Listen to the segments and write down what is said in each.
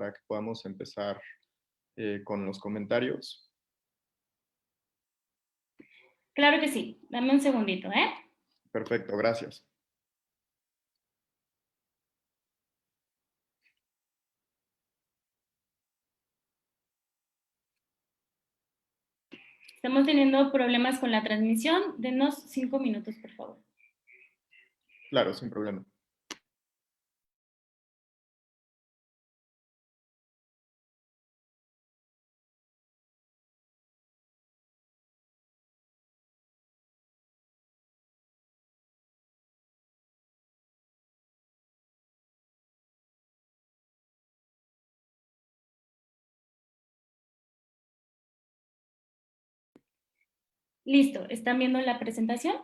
para que podamos empezar con los comentarios. Claro que sí. Dame un segundito, ¿eh? Perfecto, gracias. Estamos teniendo problemas con la transmisión. Denos 5 minutos, por favor. Claro, sin problema. Listo. ¿Están viendo la presentación?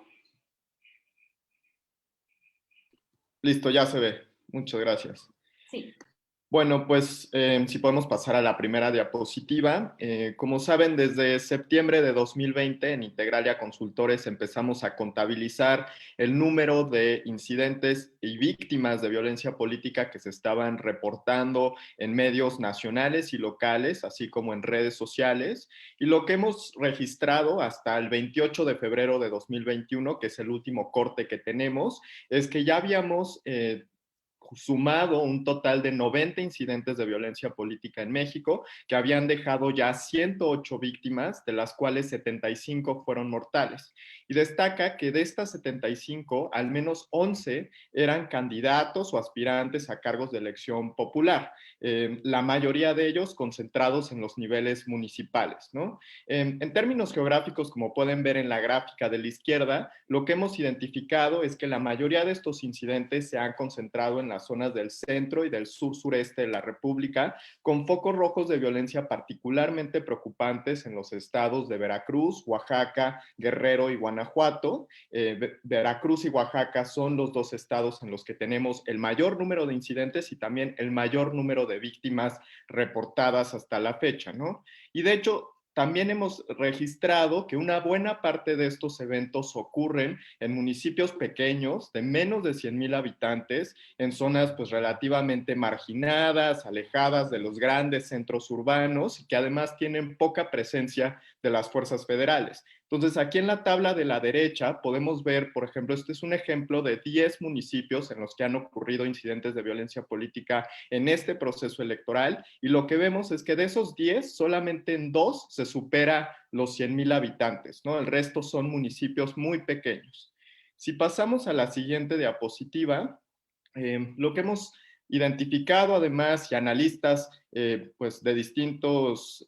Listo, ya se ve. Muchas gracias. Sí. Bueno, pues si podemos pasar a la primera diapositiva. Como saben, desde septiembre de 2020 en Integralia Consultores empezamos a contabilizar el número de incidentes y víctimas de violencia política que se estaban reportando en medios nacionales y locales, así como en redes sociales. Y lo que hemos registrado hasta el 28 de febrero de 2021, que es el último corte que tenemos, es que ya habíamos sumado un total de 90 incidentes de violencia política en México, que habían dejado ya 108 víctimas, de las cuales 75 fueron mortales. Y destaca que de estas 75, al menos 11 eran candidatos o aspirantes a cargos de elección popular, la mayoría de ellos concentrados en los niveles municipales, ¿no? En términos geográficos, como pueden ver en la gráfica de la izquierda, lo que hemos identificado es que la mayoría de estos incidentes se han concentrado en las zonas del centro y del sur-sureste de la República, con focos rojos de violencia particularmente preocupantes en los estados de Veracruz, Oaxaca, Guerrero y Guanajuato. Veracruz y Oaxaca son los dos estados en los que tenemos el mayor número de incidentes y también el mayor número de víctimas reportadas hasta la fecha, ¿no? Y de hecho, también hemos registrado que una buena parte de estos eventos ocurren en municipios pequeños de menos de 100,000 habitantes, en zonas pues relativamente marginadas, alejadas de los grandes centros urbanos y que además tienen poca presencia de las fuerzas federales. Entonces, aquí en la tabla de la derecha podemos ver, por ejemplo, este es un ejemplo de 10 municipios en los que han ocurrido incidentes de violencia política en este proceso electoral, y lo que vemos es que de esos 10, solamente en 2 se supera los 100,000 habitantes, ¿no? El resto son municipios muy pequeños. Si pasamos a la siguiente diapositiva, lo que hemos identificado además y analistas pues de distintos,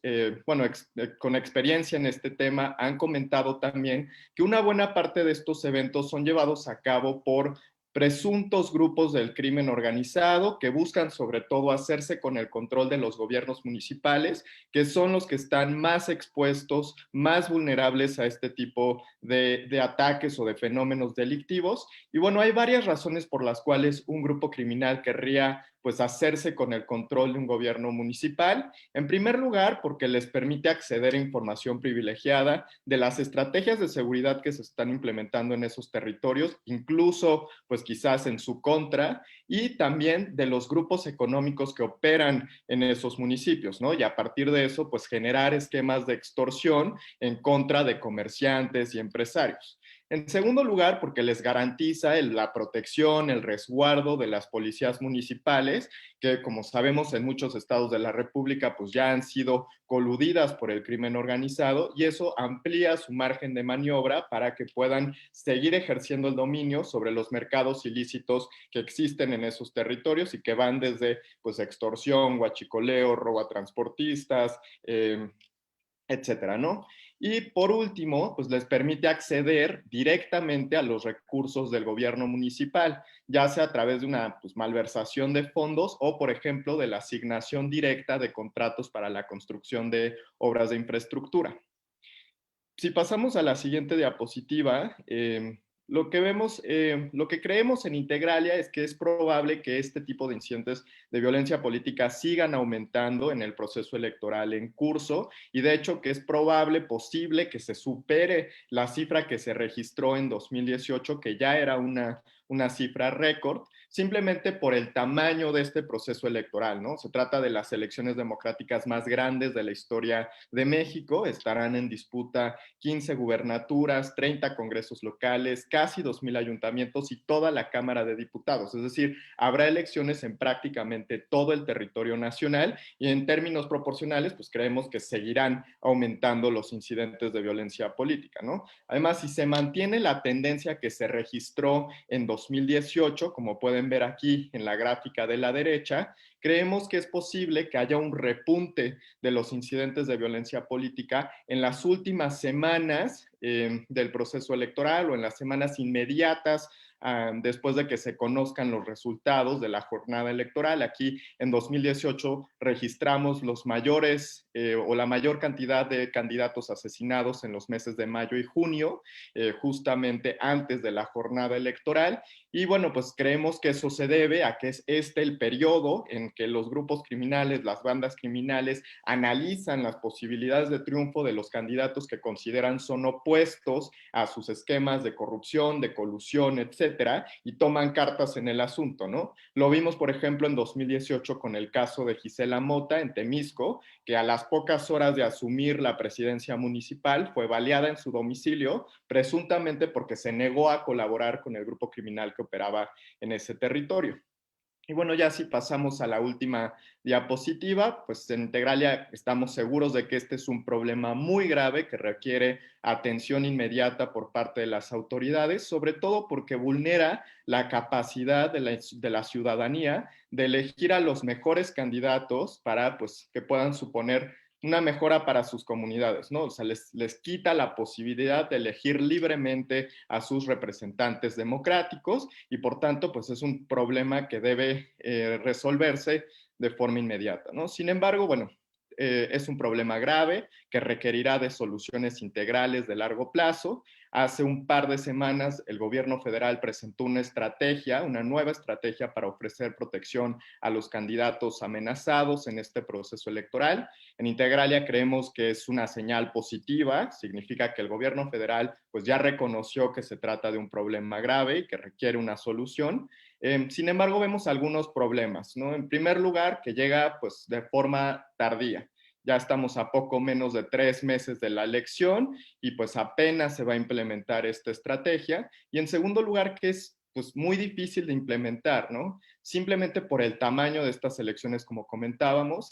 con experiencia en este tema han comentado también que una buena parte de estos eventos son llevados a cabo por presuntos grupos del crimen organizado que buscan sobre todo hacerse con el control de los gobiernos municipales, que son los que están más expuestos, más vulnerables a este tipo de ataques o de fenómenos delictivos. Y bueno, hay varias razones por las cuales un grupo criminal querría pues hacerse con el control de un gobierno municipal. En primer lugar, porque les permite acceder a información privilegiada de las estrategias de seguridad que se están implementando en esos territorios, incluso pues quizás en su contra, y también de los grupos económicos que operan en esos municipios, ¿no? Y a partir de eso, pues generar esquemas de extorsión en contra de comerciantes y empresarios. En segundo lugar, porque les garantiza la protección, el resguardo de las policías municipales, que como sabemos en muchos estados de la República, pues ya han sido coludidas por el crimen organizado, y eso amplía su margen de maniobra para que puedan seguir ejerciendo el dominio sobre los mercados ilícitos que existen en esos territorios y que van desde pues extorsión, huachicoleo, robo a transportistas, etcétera, ¿no? Y por último, pues les permite acceder directamente a los recursos del gobierno municipal, ya sea a través de una pues, malversación de fondos o, por ejemplo, de la asignación directa de contratos para la construcción de obras de infraestructura. Si pasamos a la siguiente diapositiva, lo que vemos, lo que creemos en Integralia es que es probable que este tipo de incidentes de violencia política sigan aumentando en el proceso electoral en curso, y de hecho que es probable, posible que se supere la cifra que se registró en 2018, que ya era una cifra récord, simplemente por el tamaño de este proceso electoral, ¿no? Se trata de las elecciones democráticas más grandes de la historia de México. Estarán en disputa 15 gubernaturas, 30 congresos locales, casi 2,000 ayuntamientos y toda la Cámara de Diputados. Es decir, habrá elecciones en prácticamente todo el territorio nacional y en términos proporcionales, pues creemos que seguirán aumentando los incidentes de violencia política, ¿no? Además, si se mantiene la tendencia que se registró en 2018, como pueden ver aquí en la gráfica de la derecha, creemos que es posible que haya un repunte de los incidentes de violencia política en las últimas semanas del proceso electoral o en las semanas inmediatas después de que se conozcan los resultados de la jornada electoral. Aquí en 2018 registramos los mayores o la mayor cantidad de candidatos asesinados en los meses de mayo y junio, justamente antes de la jornada electoral. Y bueno, pues creemos que eso se debe a que es este el periodo en que los grupos criminales, las bandas criminales, analizan las posibilidades de triunfo de los candidatos que consideran son opuestos a sus esquemas de corrupción, de colusión, etcétera, y toman cartas en el asunto, ¿no? Lo vimos, por ejemplo, en 2018 con el caso de Gisela Mota en Temisco, que a las pocas horas de asumir la presidencia municipal fue baleada en su domicilio, presuntamente porque se negó a colaborar con el grupo criminal que operaba en ese territorio. Y bueno, ya si pasamos a la última diapositiva, pues en Integralia estamos seguros de que este es un problema muy grave que requiere atención inmediata por parte de las autoridades, sobre todo porque vulnera la capacidad de la ciudadanía de elegir a los mejores candidatos para pues, que puedan suponer una mejora para sus comunidades, ¿no? O sea, les quita la posibilidad de elegir libremente a sus representantes democráticos y por tanto, pues es un problema que debe resolverse de forma inmediata, ¿no? Sin embargo, bueno, es un problema grave que requerirá de soluciones integrales de largo plazo. Hace un par de semanas el gobierno federal presentó una estrategia, una nueva estrategia para ofrecer protección a los candidatos amenazados en este proceso electoral. En Integralia creemos que es una señal positiva, significa que el gobierno federal pues ya reconoció que se trata de un problema grave y que requiere una solución. Sin embargo, vemos algunos problemas, ¿no? En primer lugar, que llega pues de forma tardía. Ya estamos a poco menos de 3 meses de la elección y pues apenas se va a implementar esta estrategia. Y en segundo lugar, que es pues muy difícil de implementar, ¿no? Simplemente por el tamaño de estas elecciones, como comentábamos,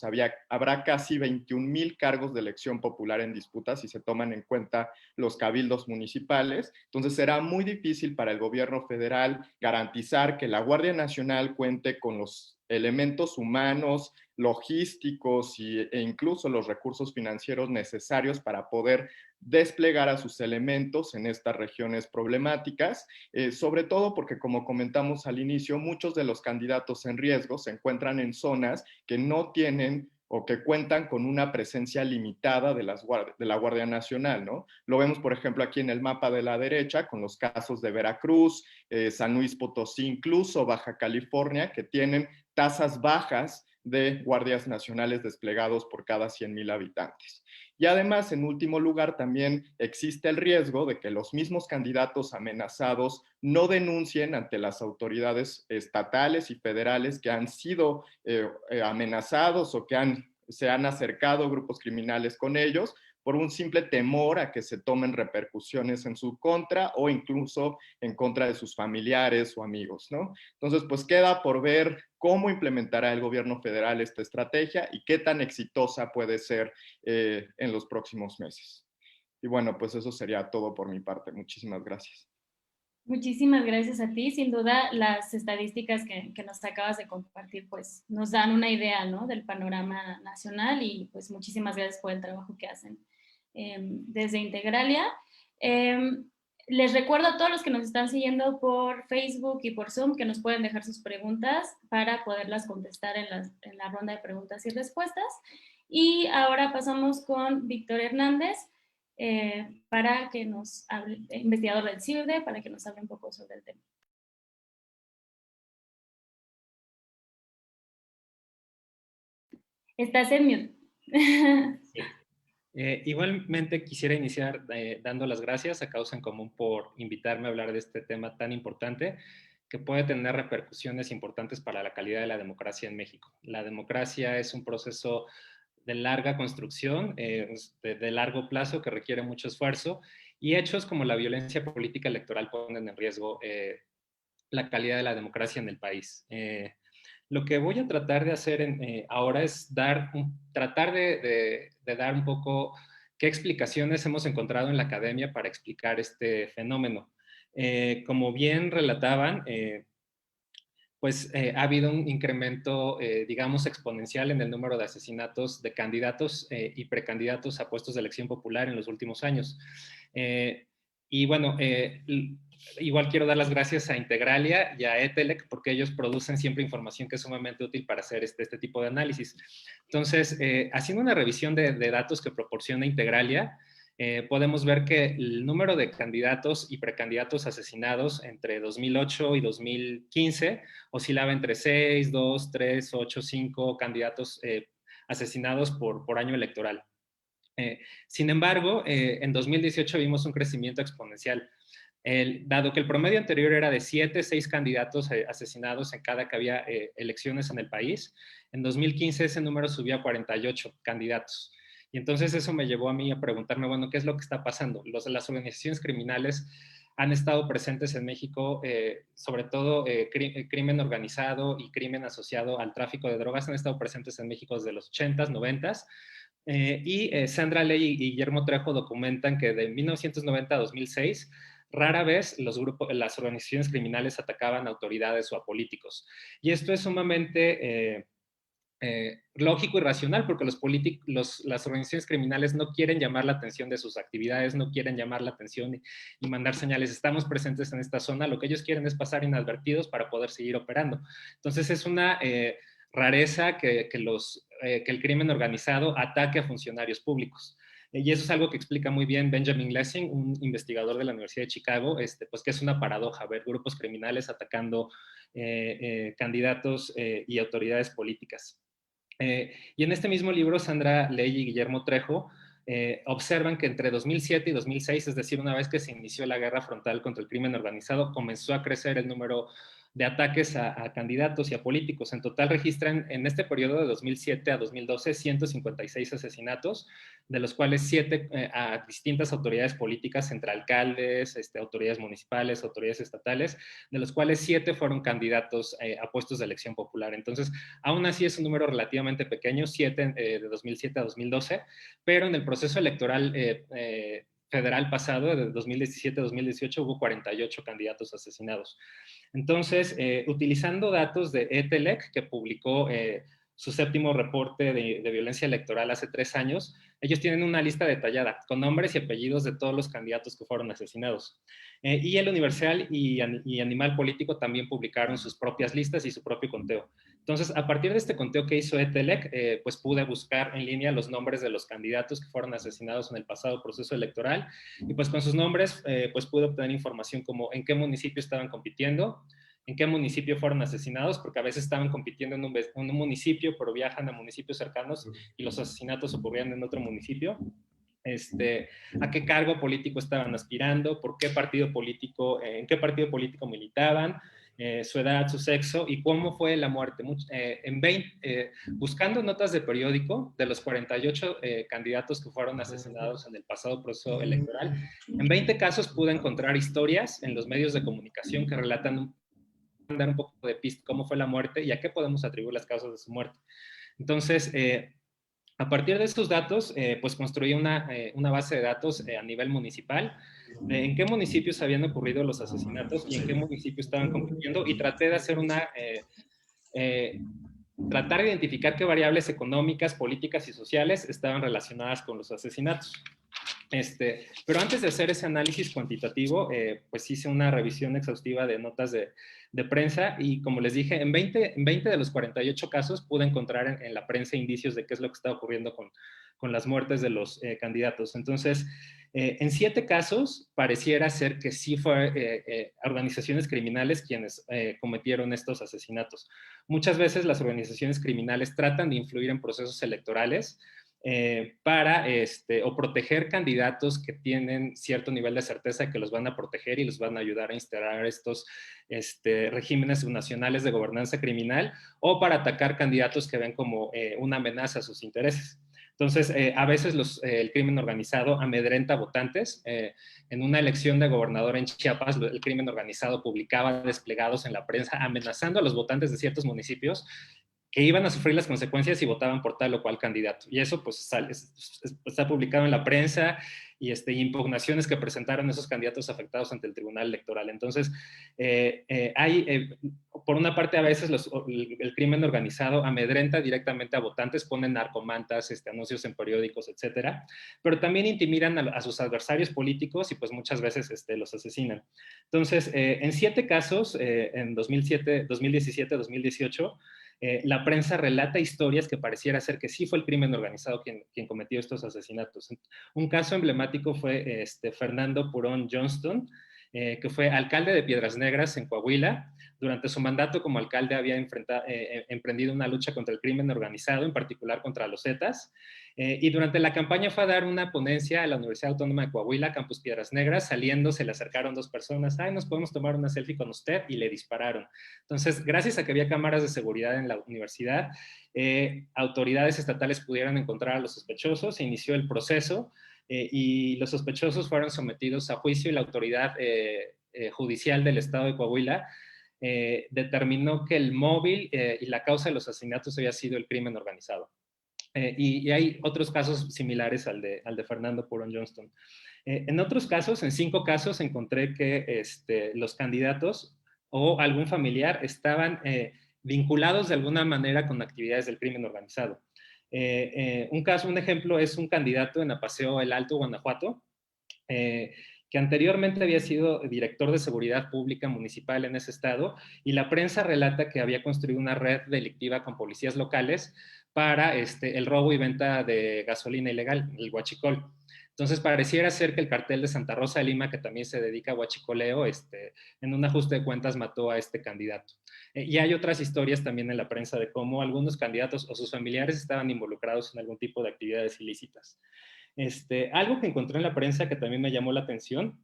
habrá casi 21,000 cargos de elección popular en disputa si se toman en cuenta los cabildos municipales. Entonces será muy difícil para el gobierno federal garantizar que la Guardia Nacional cuente con los elementos humanos, logísticos e incluso los recursos financieros necesarios para poder desplegar a sus elementos en estas regiones problemáticas, sobre todo porque, como comentamos al inicio, muchos de los candidatos en riesgo se encuentran en zonas que no tienen o que cuentan con una presencia limitada de la Guardia Nacional, ¿no? Lo vemos, por ejemplo, aquí en el mapa de la derecha, con los casos de Veracruz, San Luis Potosí, incluso Baja California, que tienen tasas bajas de guardias nacionales desplegados por cada 100,000 habitantes. Y además, en último lugar, también existe el riesgo de que los mismos candidatos amenazados no denuncien ante las autoridades estatales y federales que han sido amenazados o que se han acercado grupos criminales con ellos por un simple temor a que se tomen repercusiones en su contra o incluso en contra de sus familiares o amigos, ¿no? Entonces, pues queda por ver cómo implementará el gobierno federal esta estrategia y qué tan exitosa puede ser en los próximos meses. Y bueno, pues eso sería todo por mi parte. Muchísimas gracias. Muchísimas gracias a ti. Sin duda, las estadísticas que nos acabas de compartir, pues nos dan una idea, ¿no? Del panorama nacional y pues muchísimas gracias por el trabajo que hacen desde Integralia. Les recuerdo a todos los que nos están siguiendo por Facebook y por Zoom que nos pueden dejar sus preguntas para poderlas contestar en la ronda de preguntas y respuestas. Y ahora pasamos con Víctor Hernández, para que nos hable, investigador del CIRDE, para que nos hable un poco sobre el tema. Estás en mute. Sí. Igualmente quisiera iniciar dando las gracias a Causa en Común por invitarme a hablar de este tema tan importante. que puede tener repercusiones importantes para la calidad de la democracia en México. La democracia es un proceso de larga construcción, de largo plazo, que requiere mucho esfuerzo, y hechos como la violencia política electoral ponen en riesgo la calidad de la democracia en el país. Lo que voy a tratar de hacer ahora es tratar de dar un poco qué explicaciones hemos encontrado en la academia para explicar este fenómeno. Como bien relataban, pues ha habido un incremento, digamos, exponencial en el número de asesinatos de candidatos y precandidatos a puestos de elección popular en los últimos años. Y bueno, igual quiero dar las gracias a Integralia y a ETELEC porque ellos producen siempre información que es sumamente útil para hacer este tipo de análisis. Entonces, haciendo una revisión de datos que proporciona Integralia, podemos ver que el número de candidatos y precandidatos asesinados entre 2008 y 2015 oscilaba entre 6, 2, 3, 8, 5 candidatos asesinados por año electoral. Sin embargo, en 2018 vimos un crecimiento exponencial. Dado que el promedio anterior era de 7, 6 candidatos asesinados en cada que había elecciones en el país, en 2015 ese número subió a 48 candidatos. Y entonces eso me llevó a mí a preguntarme, bueno, ¿qué es lo que está pasando? Las organizaciones criminales han estado presentes en México, sobre todo crimen organizado y crimen asociado al tráfico de drogas han estado presentes en México desde los 80s, 90s. Sandra Ley y Guillermo Trejo documentan que de 1990 a 2006 rara vez las organizaciones criminales atacaban a autoridades o a políticos. Y esto es sumamente lógico y racional porque las organizaciones criminales no quieren llamar la atención de sus actividades, no quieren llamar la atención y mandar señales. Estamos presentes en esta zona, lo que ellos quieren es pasar inadvertidos para poder seguir operando. Entonces es una rareza que el crimen organizado ataque a funcionarios públicos. Y eso es algo que explica muy bien Benjamin Lessing, un investigador de la Universidad de Chicago, pues que es una paradoja ver grupos criminales atacando candidatos y autoridades políticas. Y en este mismo libro, Sandra Ley y Guillermo Trejo observan que entre 2007 y 2006, es decir, una vez que se inició la guerra frontal contra el crimen organizado, comenzó a crecer el número de ataques a candidatos y a políticos. En total registran en este periodo de 2007 a 2012 156 asesinatos, de los cuales 7 a distintas autoridades políticas, entre alcaldes, autoridades municipales, autoridades estatales, de los cuales 7 fueron candidatos a puestos de elección popular. Entonces, aún así es un número relativamente pequeño, 7 de 2007 a 2012, pero en el proceso electoral federal pasado, de 2017 a 2018, hubo 48 candidatos asesinados. Entonces, utilizando datos de ETELEC, que publicó su séptimo reporte de violencia electoral hace 3 años, ellos tienen una lista detallada con nombres y apellidos de todos los candidatos que fueron asesinados. Y el Universal y Animal Político también publicaron sus propias listas y su propio conteo. Entonces, a partir de este conteo que hizo ETELEC, pues pude buscar en línea los nombres de los candidatos que fueron asesinados en el pasado proceso electoral y pues con sus nombres pues pude obtener información como en qué municipio estaban compitiendo, en qué municipio fueron asesinados, porque a veces estaban compitiendo en un municipio, pero viajan a municipios cercanos y los asesinatos ocurrían en otro municipio. A qué cargo político estaban aspirando, por qué partido político, en qué partido político militaban, su edad, su sexo y cómo fue la muerte. Buscando notas de periódico de los 48 candidatos que fueron asesinados en el pasado proceso electoral, en 20 casos pude encontrar historias en los medios de comunicación que relatan dar un poco de pista cómo fue la muerte y a qué podemos atribuir las causas de su muerte. Entonces, a partir de estos datos, pues construí una base de datos a nivel municipal, de en qué municipios habían ocurrido los asesinatos y en qué municipios estaban compitiendo y traté de hacer tratar de identificar qué variables económicas, políticas y sociales estaban relacionadas con los asesinatos. Pero antes de hacer ese análisis cuantitativo, pues hice una revisión exhaustiva de notas de prensa y como les dije, en 20 de los 48 casos pude encontrar en la prensa indicios de qué es lo que está ocurriendo con las muertes de los candidatos. Entonces, en 7 casos pareciera ser que sí fue organizaciones criminales quienes cometieron estos asesinatos. Muchas veces las organizaciones criminales tratan de influir en procesos electorales para o proteger candidatos que tienen cierto nivel de certeza que los van a proteger y los van a ayudar a instalar estos regímenes subnacionales de gobernanza criminal, o para atacar candidatos que ven como una amenaza a sus intereses. Entonces, a veces el crimen organizado amedrenta votantes. En una elección de gobernador en Chiapas, el crimen organizado publicaba desplegados en la prensa amenazando a los votantes de ciertos municipios que iban a sufrir las consecuencias si votaban por tal o cual candidato. Y eso pues está publicado en la prensa, y impugnaciones que presentaron esos candidatos afectados ante el Tribunal Electoral. Entonces, por una parte, a veces el crimen organizado amedrenta directamente a votantes, ponen narcomantas, anuncios en periódicos, etcétera, pero también intimidan a sus adversarios políticos y pues muchas veces los asesinan. Entonces, en 7 casos, en 2007, 2017, 2018, la prensa relata historias que pareciera ser que sí fue el crimen organizado quien cometió estos asesinatos. Un caso emblemático fue Fernando Purón Johnston, que fue alcalde de Piedras Negras en Coahuila. Durante su mandato como alcalde había emprendido una lucha contra el crimen organizado, en particular contra los Zetas, y durante la campaña fue a dar una ponencia a la Universidad Autónoma de Coahuila, Campus Piedras Negras. Saliendo se le acercaron 2 personas, nos podemos tomar una selfie con usted, y le dispararon. Entonces, gracias a que había cámaras de seguridad en la universidad, autoridades estatales pudieron encontrar a los sospechosos, se inició el proceso, y los sospechosos fueron sometidos a juicio, y la autoridad judicial del estado de Coahuila determinó que el móvil y la causa de los asesinatos había sido el crimen organizado. Y hay otros casos similares al de Fernando Purón Johnston. En otros casos, en 5 casos, encontré que los candidatos o algún familiar estaban vinculados de alguna manera con actividades del crimen organizado. Un ejemplo es un candidato en Apaseo El Alto, Guanajuato, que anteriormente había sido director de seguridad pública municipal en ese estado, y la prensa relata que había construido una red delictiva con policías locales para el robo y venta de gasolina ilegal, el huachicol. Entonces, pareciera ser que el cartel de Santa Rosa de Lima, que también se dedica a huachicoleo, en un ajuste de cuentas mató a este candidato. Y hay otras historias también en la prensa de cómo algunos candidatos o sus familiares estaban involucrados en algún tipo de actividades ilícitas. Algo que encontré en la prensa que también me llamó la atención,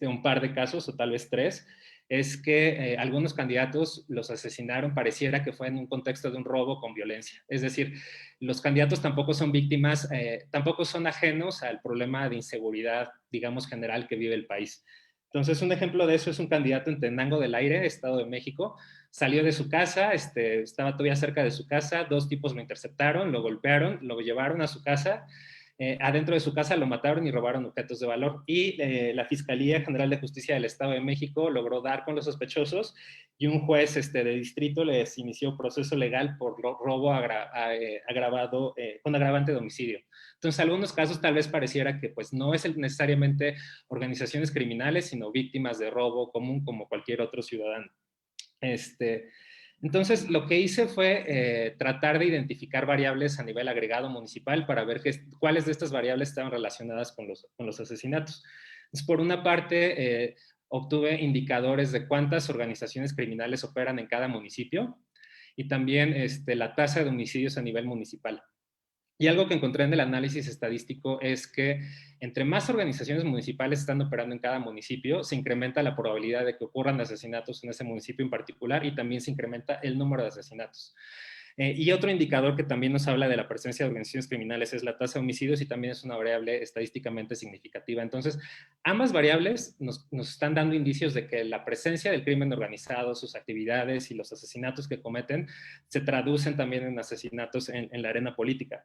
un par de casos o tal vez 3, es que algunos candidatos los asesinaron, pareciera que fue en un contexto de un robo con violencia. Es decir, los candidatos tampoco son víctimas, tampoco son ajenos al problema de inseguridad, digamos, general que vive el país. Entonces, un ejemplo de eso es un candidato en Tenango del Aire, Estado de México. Salió de su casa, estaba todavía cerca de su casa, 2 tipos lo interceptaron, lo golpearon, lo llevaron a su casa. Adentro de su casa lo mataron y robaron objetos de valor, y la Fiscalía General de Justicia del Estado de México logró dar con los sospechosos, y un juez de distrito les inició proceso legal por robo agravado con agravante de homicidio. Entonces, en algunos casos tal vez pareciera que pues no es necesariamente organizaciones criminales, sino víctimas de robo común como cualquier otro ciudadano. Entonces, lo que hice fue tratar de identificar variables a nivel agregado municipal para ver cuáles de estas variables estaban relacionadas con los asesinatos. Entonces, por una parte, obtuve indicadores de cuántas organizaciones criminales operan en cada municipio, y también la tasa de homicidios a nivel municipal. Y algo que encontré en el análisis estadístico es que entre más organizaciones municipales están operando en cada municipio, se incrementa la probabilidad de que ocurran asesinatos en ese municipio en particular, y también se incrementa el número de asesinatos. Y otro indicador que también nos habla de la presencia de organizaciones criminales es la tasa de homicidios, y también es una variable estadísticamente significativa. Entonces, ambas variables nos están dando indicios de que la presencia del crimen organizado, sus actividades y los asesinatos que cometen se traducen también en asesinatos en la arena política.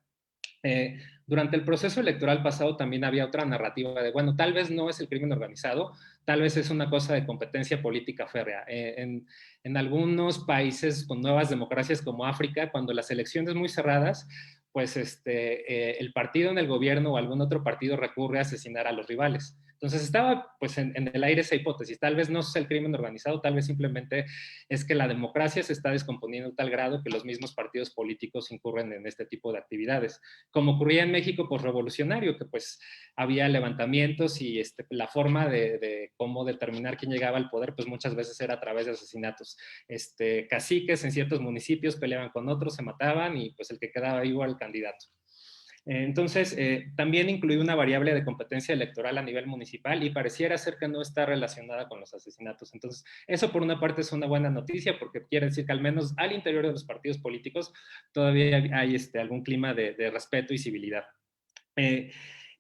Durante el proceso electoral pasado también había otra narrativa de, bueno, tal vez no es el crimen organizado, tal vez es una cosa de competencia política férrea. En algunos países con nuevas democracias como África, cuando las elecciones muy cerradas, pues el partido en el gobierno o algún otro partido recurre a asesinar a los rivales. Entonces estaba pues en el aire esa hipótesis. Tal vez no es el crimen organizado, tal vez simplemente es que la democracia se está descomponiendo a tal grado que los mismos partidos políticos incurren en este tipo de actividades. Como ocurría en México postrevolucionario, que pues había levantamientos, y la forma de cómo determinar quién llegaba al poder, pues muchas veces era a través de asesinatos. Caciques en ciertos municipios peleaban con otros, se mataban, y pues el que quedaba vivo era el candidato. Entonces, también incluí una variable de competencia electoral a nivel municipal y pareciera ser que no está relacionada con los asesinatos. Entonces, eso por una parte es una buena noticia porque quiere decir que al menos al interior de los partidos políticos todavía hay algún clima de respeto y civilidad.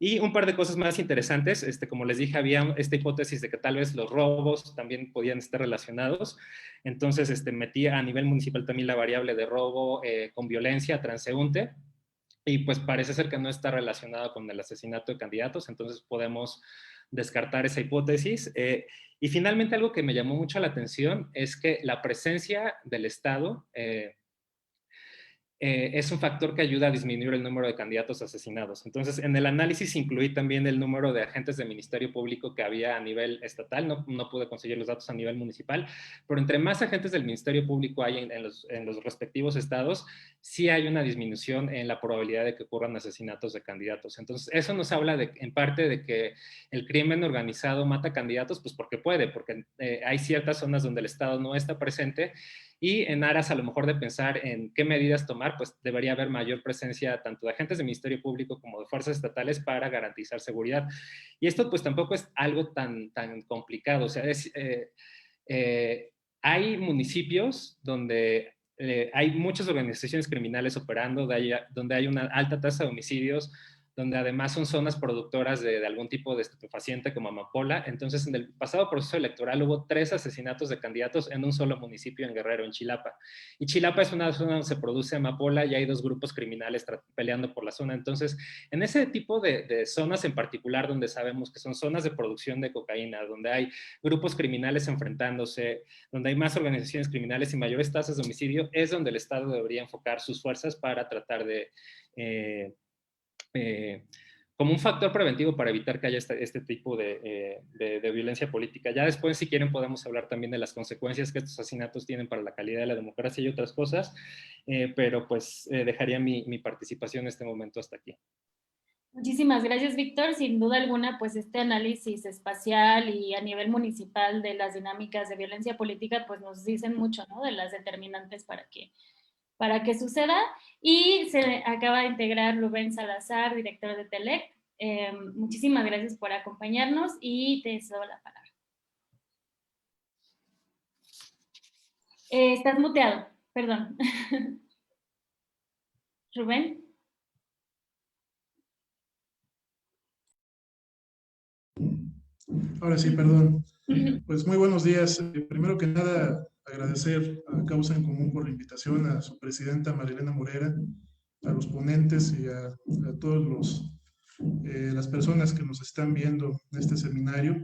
Y un par de cosas más interesantes, como les dije, había esta hipótesis de que tal vez los robos también podían estar relacionados. Entonces, metí a nivel municipal también la variable de robo con violencia transeúnte, y pues parece ser que no está relacionado con el asesinato de candidatos, entonces podemos descartar esa hipótesis. Y finalmente algo que me llamó mucho la atención es que la presencia del Estado es un factor que ayuda a disminuir el número de candidatos asesinados. Entonces, en el análisis incluí también el número de agentes del Ministerio Público que había a nivel estatal, no pude conseguir los datos a nivel municipal, pero entre más agentes del Ministerio Público hay en los respectivos estados, sí hay una disminución en la probabilidad de que ocurran asesinatos de candidatos. Entonces, eso nos habla en parte de que el crimen organizado mata candidatos, pues porque puede, porque hay ciertas zonas donde el Estado no está presente, y en aras a lo mejor de pensar en qué medidas tomar, pues debería haber mayor presencia tanto de agentes del Ministerio Público como de fuerzas estatales para garantizar seguridad. Y esto pues tampoco es algo tan complicado, o sea, hay municipios donde hay muchas organizaciones criminales operando, donde hay una alta tasa de homicidios, donde además son zonas productoras de algún tipo de estupefaciente como amapola. Entonces, en el pasado proceso electoral hubo 3 asesinatos de candidatos en un solo municipio en Guerrero, en Chilapa. Y Chilapa es una zona donde se produce amapola y hay 2 grupos criminales peleando por la zona. Entonces, en ese tipo de zonas en particular, donde sabemos que son zonas de producción de cocaína, donde hay grupos criminales enfrentándose, donde hay más organizaciones criminales y mayores tasas de homicidio, es donde el Estado debería enfocar sus fuerzas para tratar de como un factor preventivo para evitar que haya este tipo de violencia política. Ya después, si quieren, podemos hablar también de las consecuencias que estos asesinatos tienen para la calidad de la democracia y otras cosas, pero pues dejaría mi participación en este momento hasta aquí. Muchísimas gracias, Víctor. Sin duda alguna, pues este análisis espacial y a nivel municipal de las dinámicas de violencia política, pues nos dicen mucho, ¿no? De las determinantes para que suceda. Y se acaba de integrar Rubén Salazar, director de TELEC. Muchísimas gracias por acompañarnos y te cedo la palabra. Estás muteado, perdón. Rubén. Ahora sí, perdón. Pues muy buenos días. Primero que nada, agradecer a Causa en Común por la invitación, a su presidenta Marilena Morera, a los ponentes y a todos las personas que nos están viendo en este seminario.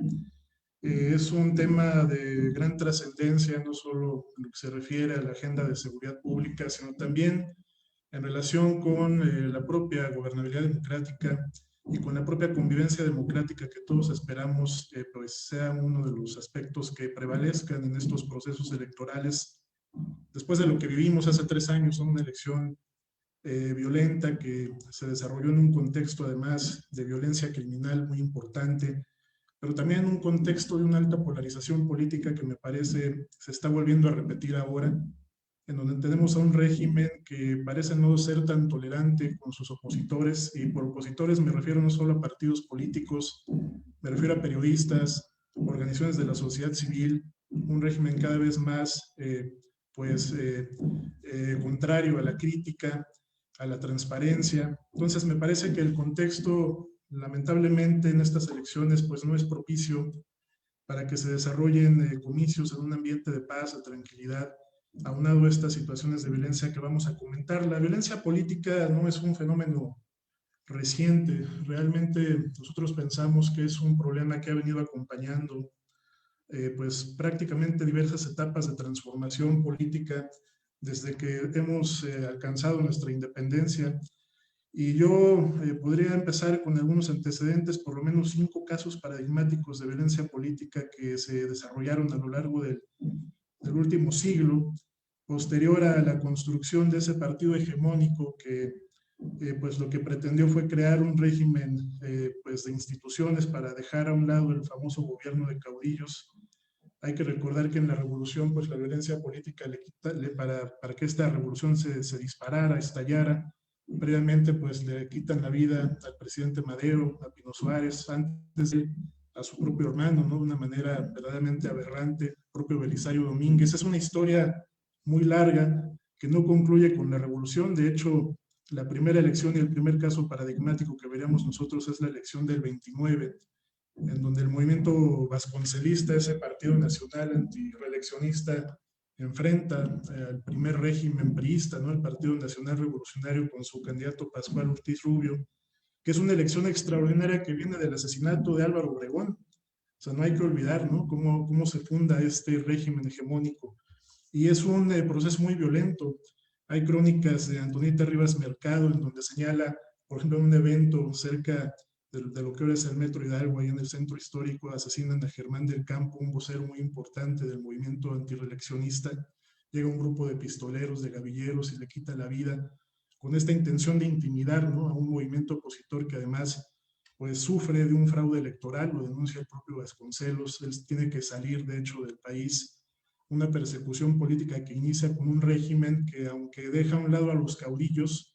Es un tema de gran trascendencia, no solo en lo que se refiere a la agenda de seguridad pública, sino también en relación con la propia gobernabilidad democrática y con la propia convivencia democrática que todos esperamos pues sea uno de los aspectos que prevalezcan en estos procesos electorales. Después de lo que vivimos hace 3 años, una elección violenta que se desarrolló en un contexto además de violencia criminal muy importante, pero también en un contexto de una alta polarización política que me parece se está volviendo a repetir ahora, en donde tenemos a un régimen que parece no ser tan tolerante con sus opositores, y por opositores me refiero no solo a partidos políticos, me refiero a periodistas, organizaciones de la sociedad civil, un régimen cada vez más contrario a la crítica, a la transparencia. Entonces me parece que el contexto, lamentablemente, en estas elecciones pues no es propicio para que se desarrollen comicios en un ambiente de paz, de tranquilidad, aunado a estas situaciones de violencia que vamos a comentar. La violencia política no es un fenómeno reciente. Realmente nosotros pensamos que es un problema que ha venido acompañando pues prácticamente diversas etapas de transformación política desde que hemos alcanzado nuestra independencia. Y yo podría empezar con algunos antecedentes, por lo menos 5 casos paradigmáticos de violencia política que se desarrollaron a lo largo del último siglo, posterior a la construcción de ese partido hegemónico que pues lo que pretendió fue crear un régimen pues de instituciones para dejar a un lado el famoso gobierno de caudillos. Hay que recordar que en la revolución pues la violencia política para que esta revolución se disparara, estallara, Previamente, pues le quitan la vida al presidente Madero, a Pino Suárez, antes a su propio hermano, ¿no? De una manera verdaderamente aberrante, el propio Belisario Domínguez. Es una historia muy larga que no concluye con la revolución. De hecho, la primera elección y el primer caso paradigmático que veríamos nosotros es la elección del 29, en donde el movimiento vasconcelista, ese partido nacional antireeleccionista, enfrenta al primer régimen priista, ¿no? El Partido Nacional Revolucionario con su candidato Pascual Ortiz Rubio, que es una elección extraordinaria que viene del asesinato de Álvaro Obregón. O sea, no hay que olvidar, ¿no? Cómo se funda este régimen hegemónico. Y es un proceso muy violento. Hay crónicas de Antonieta Rivas Mercado en donde señala, por ejemplo, en un evento cerca de lo que ahora es el Metro Hidalgo, ahí en el centro histórico, asesinan a Germán del Campo, un vocero muy importante del movimiento antireeleccionista. Llega un grupo de pistoleros, de gavilleros y le quita la vida con esta intención de intimidar, ¿no? A un movimiento opositor que además pues, sufre de un fraude electoral, lo denuncia el propio Vasconcelos. Él tiene que salir, de hecho, del país. Una persecución política que inicia con un régimen que, aunque deja a un lado a los caudillos,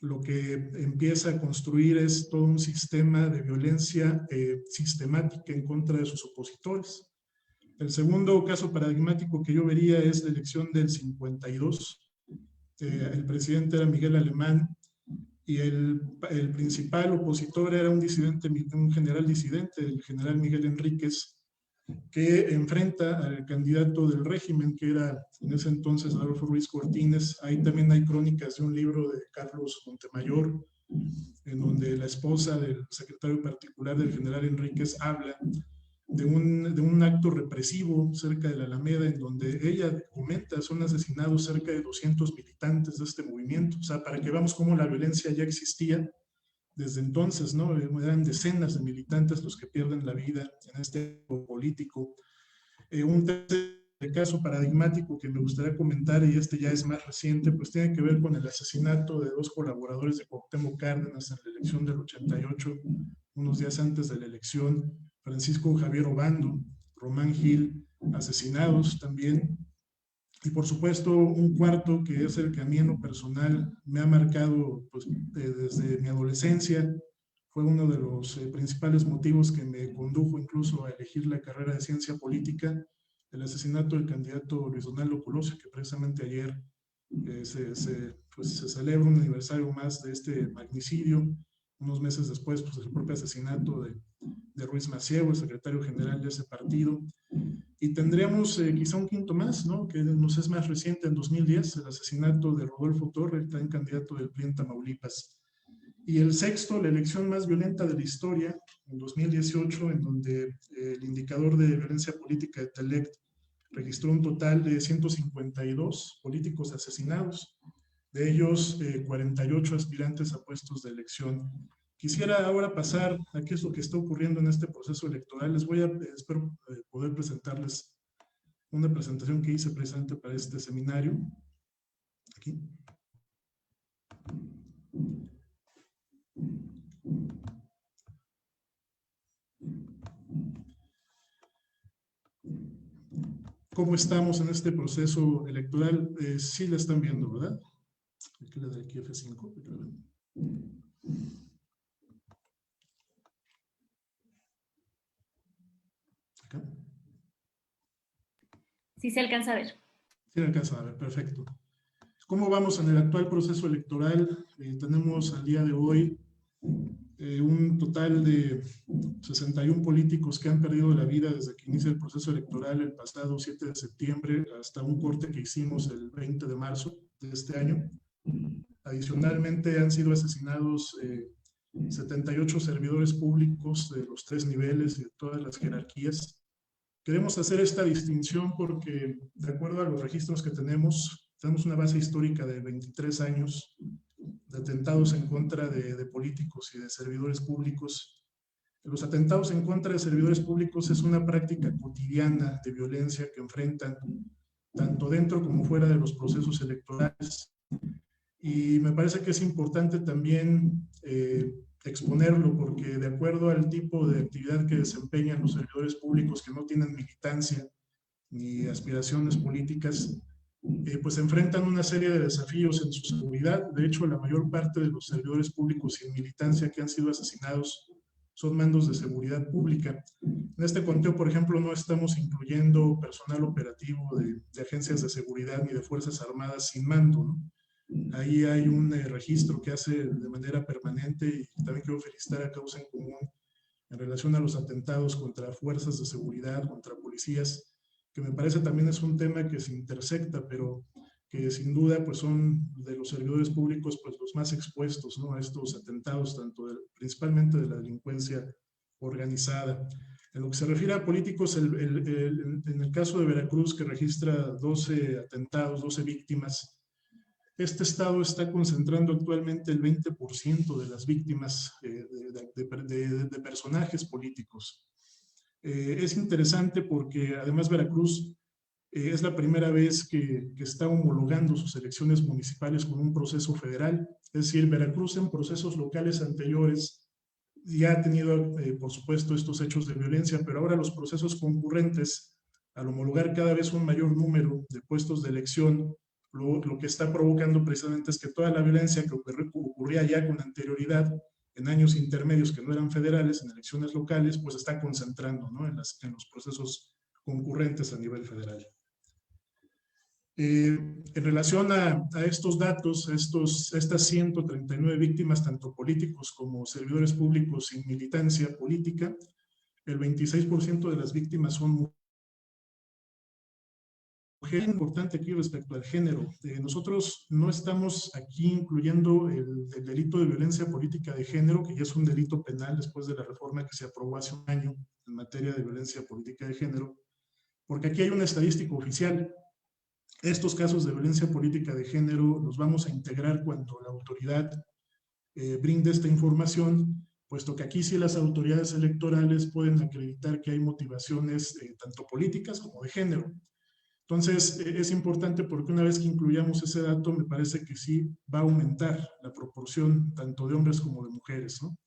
lo que empieza a construir es todo un sistema de violencia sistemática en contra de sus opositores. El segundo caso paradigmático que yo vería es la elección del 52. El presidente era Miguel Alemán y el principal opositor era un disidente, un general disidente, el general Miguel Enríquez, que enfrenta al candidato del régimen, que era en ese entonces Adolfo Ruiz Cortines. Ahí también hay crónicas de un libro de Carlos Montemayor, en donde la esposa del secretario particular del general Enríquez habla de un acto represivo cerca de la Alameda, en donde ella comenta son asesinados cerca de 200 militantes de este movimiento. O sea, para que veamos cómo la violencia ya existía desde entonces, ¿no? Eran decenas de militantes los que pierden la vida en este político. Un tercer caso paradigmático que me gustaría comentar, y este ya es más reciente, pues tiene que ver con el asesinato de dos colaboradores de Cuauhtémoc Cárdenas en la elección del 88, unos días antes de la elección, Francisco Javier Obando, Román Gil, asesinados también. Y por supuesto, un cuarto que es el que a mí en lo personal me ha marcado pues, desde mi adolescencia. Fue uno de los principales motivos que me condujo incluso a elegir la carrera de ciencia política, el asesinato del candidato Luis Donaldo Colosio, que precisamente ayer se celebra un aniversario más de este magnicidio. Unos meses después, pues el propio asesinato de Ruiz Massieu, el secretario general de ese partido. Y tendríamos quizá un quinto más, ¿no? Que nos es más reciente, en 2010, el asesinato de Rodolfo Torre, el también candidato del PRI en Tamaulipas. Y el sexto, la elección más violenta de la historia, en 2018, en donde el indicador de violencia política de Telect registró un total de 152 políticos asesinados, de ellos 48 aspirantes a puestos de elección. Quisiera ahora pasar a qué es lo que está ocurriendo en este proceso electoral. Espero poder presentarles una presentación que hice precisamente para este seminario. Aquí. ¿Cómo estamos en este proceso electoral? Sí la están viendo, ¿verdad? Aquí le doy aquí F5. Acá. Sí se alcanza a ver. Sí, alcanza a ver, perfecto. ¿Cómo vamos en el actual proceso electoral? Tenemos al día de hoy un total de 61 políticos que han perdido la vida desde que inicia el proceso electoral el pasado 7 de septiembre hasta un corte que hicimos el 20 de marzo de este año. Adicionalmente han sido asesinados 78 servidores públicos de los 3 niveles y de todas las jerarquías. Queremos hacer esta distinción porque, de acuerdo a los registros que tenemos una base histórica de 23 años de atentados en contra de políticos y de servidores públicos. Los atentados en contra de servidores públicos es una práctica cotidiana de violencia que enfrentan tanto dentro como fuera de los procesos electorales. Y me parece que es importante también exponerlo porque de acuerdo al tipo de actividad que desempeñan los servidores públicos que no tienen militancia ni aspiraciones políticas, pues enfrentan una serie de desafíos en su seguridad. De hecho, la mayor parte de los servidores públicos sin militancia que han sido asesinados son mandos de seguridad pública. En este conteo, por ejemplo, no estamos incluyendo personal operativo de agencias de seguridad ni de Fuerzas Armadas sin mando, ¿no? Ahí hay un registro que hace de manera permanente, y también quiero felicitar a Causa en Común en relación a los atentados contra fuerzas de seguridad, contra policías, que me parece también es un tema que se intersecta, pero que sin duda pues son de los servidores públicos pues los más expuestos, ¿no?, a estos atentados, principalmente de la delincuencia organizada. En lo que se refiere a políticos, en el caso de Veracruz, que registra 12 atentados, 12 víctimas, este estado está concentrando actualmente el 20% de las víctimas de personajes políticos. Es interesante porque además Veracruz es la primera vez que está homologando sus elecciones municipales con un proceso federal. Es decir, Veracruz en procesos locales anteriores ya ha tenido, por supuesto, estos hechos de violencia, pero ahora los procesos concurrentes, al homologar cada vez un mayor número de puestos de elección, lo que está provocando precisamente es que toda la violencia que ocurría ya con anterioridad en años intermedios que no eran federales, en elecciones locales, pues está concentrando, ¿no?, en los procesos concurrentes a nivel federal. En relación a estos datos, estas 139 víctimas, tanto políticos como servidores públicos sin militancia política, el 26% de las víctimas son mujeres. Es importante aquí respecto al género. Nosotros no estamos aquí incluyendo el delito de violencia política de género, que ya es un delito penal después de la reforma que se aprobó hace un año en materia de violencia política de género, porque aquí hay una estadística oficial. Estos casos de violencia política de género los vamos a integrar cuando la autoridad brinde esta información, puesto que aquí sí las autoridades electorales pueden acreditar que hay motivaciones tanto políticas como de género. Entonces, es importante porque una vez que incluyamos ese dato, me parece que sí va a aumentar la proporción tanto de hombres como de mujeres, ¿no?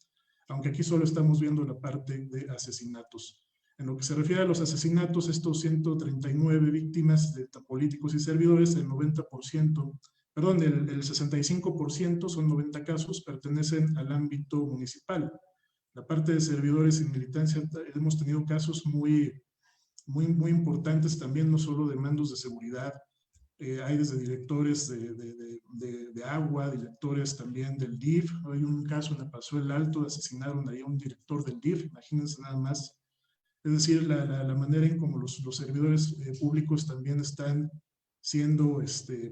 Aunque aquí solo estamos viendo la parte de asesinatos. En lo que se refiere a los asesinatos, estos 139 víctimas de políticos y servidores, el 90%, perdón, el 65%, son 90 casos, pertenecen al ámbito municipal. La parte de servidores sin militancia, hemos tenido casos muy importantes también, no solo de mandos de seguridad, hay desde directores de agua, directores también del DIF. Hay un caso en Paso el Alto, asesinaron ahí a un director del DIF, imagínense nada más. Es decir, la manera en cómo los servidores públicos también están siendo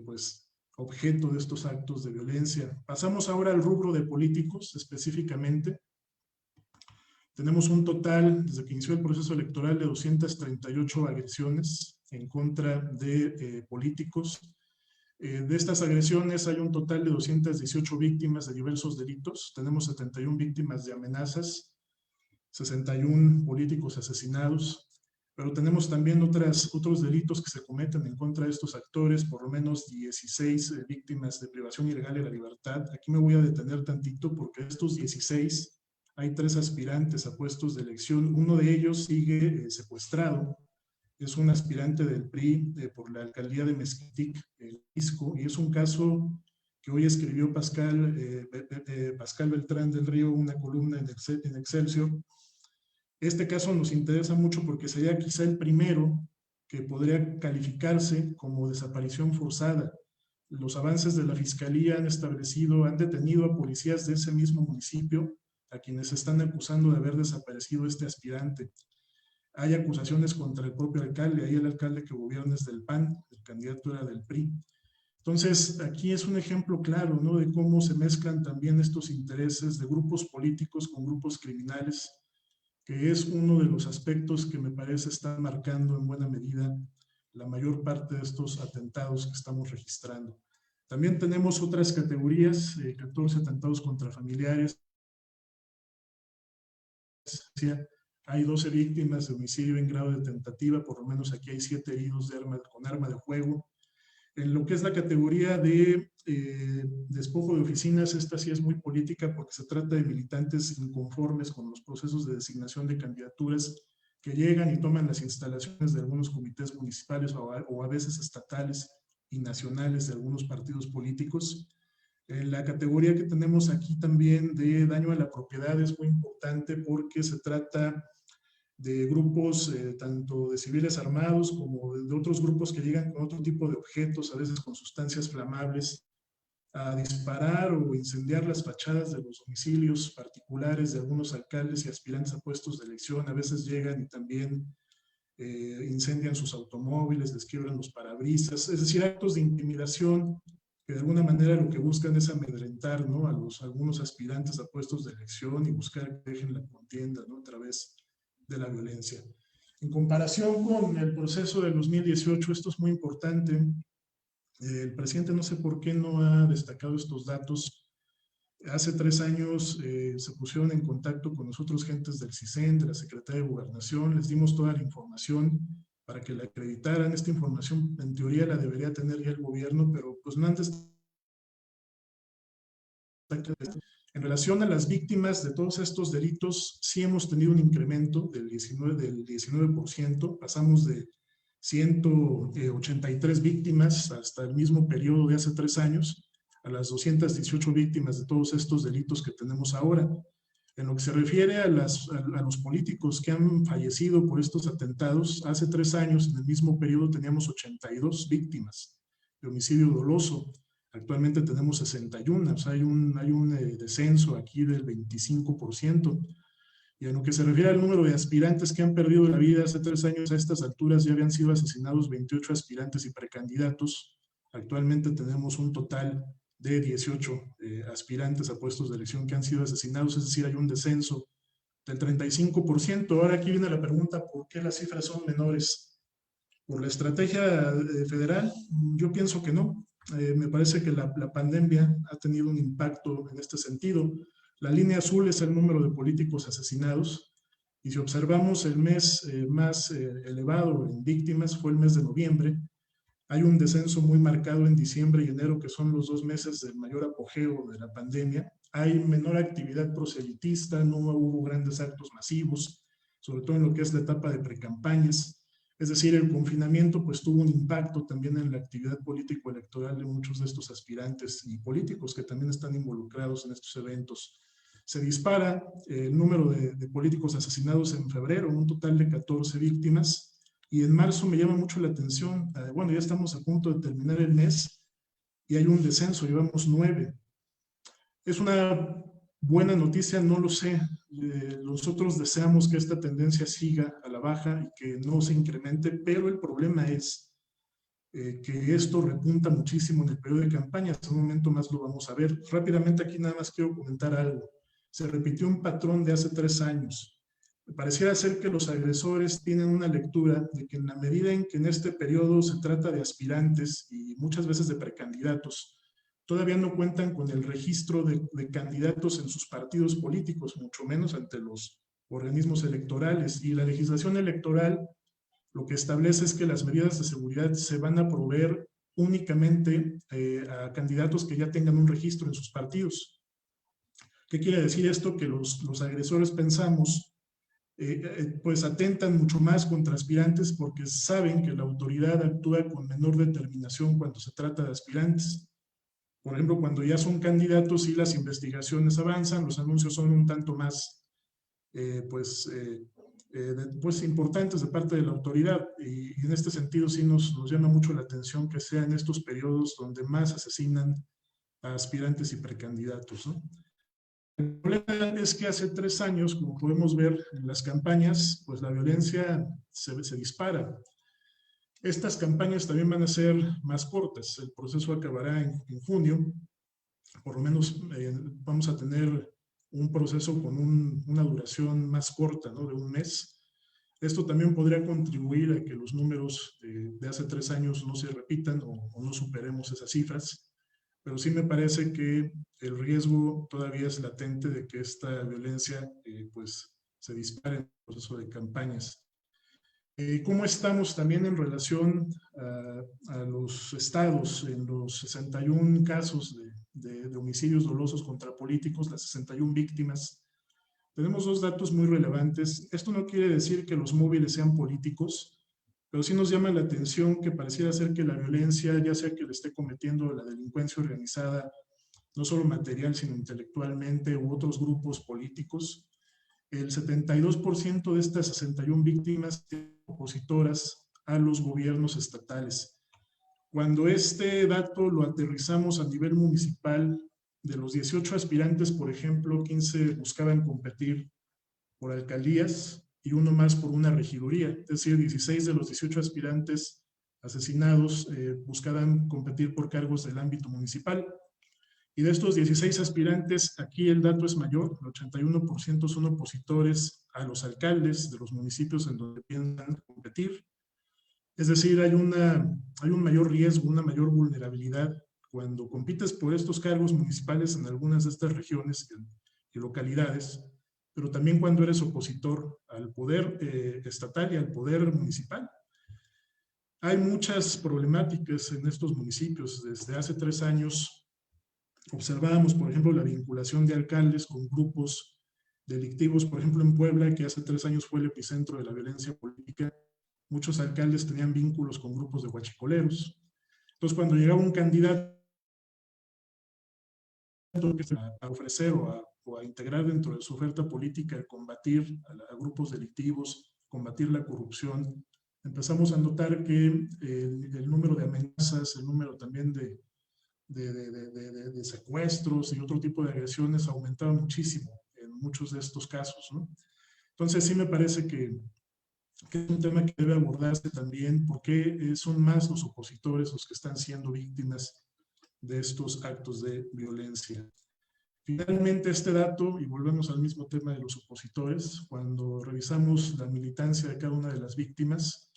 pues, objeto de estos actos de violencia. Pasamos ahora al rubro de políticos específicamente. Tenemos un total, desde que inició el proceso electoral, de 238 agresiones en contra de políticos. De estas agresiones hay un total de 218 víctimas de diversos delitos. Tenemos 71 víctimas de amenazas, 61 políticos asesinados, pero tenemos también otros delitos que se cometen en contra de estos actores, por lo menos 16 víctimas de privación ilegal de la libertad. Aquí me voy a detener tantito porque de estos 16 hay 3 aspirantes a puestos de elección. Uno de ellos sigue secuestrado. Es un aspirante del PRI por la alcaldía de Mezquitic, el Pisco, y es un caso que hoy escribió Pascal Beltrán del Río, una columna en Excelsior. Este caso nos interesa mucho porque sería quizá el primero que podría calificarse como desaparición forzada. Los avances de la Fiscalía han detenido a policías de ese mismo municipio, a quienes están acusando de haber desaparecido este aspirante. Hay acusaciones contra el propio alcalde, ahí el alcalde que gobierna es del PAN, el candidato era del PRI. Entonces, aquí es un ejemplo claro, ¿no?, de cómo se mezclan también estos intereses de grupos políticos con grupos criminales, que es uno de los aspectos que me parece están marcando en buena medida la mayor parte de estos atentados que estamos registrando. También tenemos otras categorías, 14 atentados contra familiares. Hay 12 víctimas de homicidio en grado de tentativa, por lo menos aquí hay 7 heridos con arma de fuego. En lo que es la categoría de despojo de oficinas, esta sí es muy política porque se trata de militantes inconformes con los procesos de designación de candidaturas que llegan y toman las instalaciones de algunos comités municipales o a veces estatales y nacionales de algunos partidos políticos. La categoría que tenemos aquí también de daño a la propiedad es muy importante porque se trata de grupos tanto de civiles armados como de otros grupos que llegan con otro tipo de objetos, a veces con sustancias flamables, a disparar o incendiar las fachadas de los domicilios particulares de algunos alcaldes y aspirantes a puestos de elección. A veces llegan y también incendian sus automóviles, les quiebran los parabrisas, es decir, actos de intimidación que de alguna manera lo que buscan es amedrentar, ¿no?, a algunos aspirantes a puestos de elección y buscar que dejen la contienda, ¿no?, a través de la violencia. En comparación con el proceso del 2018, esto es muy importante. El presidente no sé por qué no ha destacado estos datos. Hace 3 años se pusieron en contacto con nosotros gentes del CISEN, de la Secretaría de Gobernación, les dimos toda la información para que la acreditaran. Esta información en teoría la debería tener ya el gobierno, pero pues no antes. En relación a las víctimas de todos estos delitos, sí hemos tenido un incremento del 19%, pasamos de 183 víctimas hasta el mismo periodo de hace 3 años, a las 218 víctimas de todos estos delitos que tenemos ahora. En lo que se refiere a los políticos que han fallecido por estos atentados, hace 3 años, en el mismo periodo, teníamos 82 víctimas de homicidio doloso. Actualmente tenemos 61, o sea, hay un descenso aquí del 25%. Y en lo que se refiere al número de aspirantes que han perdido la vida, hace 3 años a estas alturas ya habían sido asesinados 28 aspirantes y precandidatos. Actualmente tenemos un total de 18 aspirantes a puestos de elección que han sido asesinados, es decir, hay un descenso del 35%. Ahora aquí viene la pregunta, ¿por qué las cifras son menores? ¿Por la estrategia federal? Yo pienso que no. Me parece que la pandemia ha tenido un impacto en este sentido. La línea azul es el número de políticos asesinados, y si observamos el mes más elevado en víctimas fue el mes de noviembre. Hay un descenso muy marcado en diciembre y enero, que son los 2 meses del mayor apogeo de la pandemia. Hay menor actividad proselitista, no hubo grandes actos masivos, sobre todo en lo que es la etapa de precampañas. Es decir, el confinamiento pues tuvo un impacto también en la actividad político-electoral de muchos de estos aspirantes y políticos que también están involucrados en estos eventos. Se dispara el número de políticos asesinados en febrero, un total de 14 víctimas, y en marzo me llama mucho la atención, bueno, ya estamos a punto de terminar el mes y hay un descenso, llevamos 9. ¿Es una buena noticia? No lo sé. Nosotros deseamos que esta tendencia siga a la baja y que no se incremente, pero el problema es que esto repunta muchísimo en el periodo de campaña. Hasta un momento más lo vamos a ver. Rápidamente aquí nada más quiero comentar algo. Se repitió un patrón de hace 3 años. Pareciera ser que los agresores tienen una lectura de que en la medida en que en este periodo se trata de aspirantes y muchas veces de precandidatos, todavía no cuentan con el registro de candidatos en sus partidos políticos, mucho menos ante los organismos electorales. Y la legislación electoral lo que establece es que las medidas de seguridad se van a proveer únicamente a candidatos que ya tengan un registro en sus partidos. ¿Qué quiere decir esto? Que los agresores pensamos pues atentan mucho más contra aspirantes porque saben que la autoridad actúa con menor determinación cuando se trata de aspirantes. Por ejemplo, cuando ya son candidatos y las investigaciones avanzan, los anuncios son un tanto más pues importantes de parte de la autoridad, y en este sentido sí nos llama mucho la atención que sea en estos periodos donde más asesinan a aspirantes y precandidatos, ¿no? El problema es que hace 3 años, como podemos ver en las campañas, pues la violencia se dispara. Estas campañas también van a ser más cortas. El proceso acabará en junio. Por lo menos vamos a tener un proceso con una duración más corta, ¿no?, de 1 mes. Esto también podría contribuir a que los números de hace 3 años no se repitan o no superemos esas cifras. Pero sí me parece que el riesgo todavía es latente de que esta violencia pues se dispare en el proceso de campañas. ¿Cómo estamos también en relación a los estados? En los 61 casos de homicidios dolosos contra políticos, las 61 víctimas, tenemos 2 datos muy relevantes. Esto no quiere decir que los móviles sean políticos, pero sí nos llama la atención que pareciera ser que la violencia, ya sea que le esté cometiendo la delincuencia organizada, no solo material, sino intelectualmente, u otros grupos políticos, el 72% de estas 61 víctimas son opositoras a los gobiernos estatales. Cuando este dato lo aterrizamos a nivel municipal, de los 18 aspirantes, por ejemplo, 15 buscaban competir por alcaldías y uno más por una regiduría. Es decir, 16 de los 18 aspirantes asesinados buscaban competir por cargos del ámbito municipal. Y de estos 16 aspirantes, aquí el dato es mayor, el 81% son opositores a los alcaldes de los municipios en donde piensan competir. Es decir, hay un mayor riesgo, una mayor vulnerabilidad cuando compites por estos cargos municipales en algunas de estas regiones y localidades, pero también cuando eres opositor al poder estatal y al poder municipal. Hay muchas problemáticas en estos municipios. Desde hace 3 años observábamos, por ejemplo, la vinculación de alcaldes con grupos delictivos. Por ejemplo, en Puebla, que hace 3 años fue el epicentro de la violencia política, muchos alcaldes tenían vínculos con grupos de huachicoleros. Entonces, cuando llegaba un candidato a ofrecer o a integrar dentro de su oferta política, combatir a grupos delictivos, combatir la corrupción, empezamos a notar que el número de amenazas, el número también de secuestros y otro tipo de agresiones aumentaba muchísimo en muchos de estos casos, ¿no? Entonces sí me parece que es un tema que debe abordarse también, porque son más los opositores los que están siendo víctimas de estos actos de violencia. Finalmente, este dato, y volvemos al mismo tema de los opositores, cuando revisamos la militancia de cada una de las víctimas,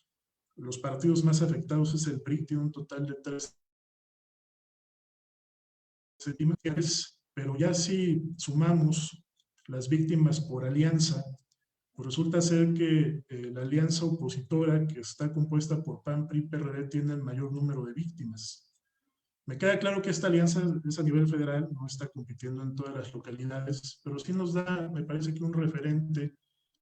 los partidos más afectados es el PRI, tiene un total de 3 víctimas, pero ya si sumamos las víctimas por alianza, pues resulta ser que la alianza opositora, que está compuesta por PAN, PRI, PRD, tiene el mayor número de víctimas. Me queda claro que esta alianza es a nivel federal, no está compitiendo en todas las localidades, pero sí nos da, me parece que un referente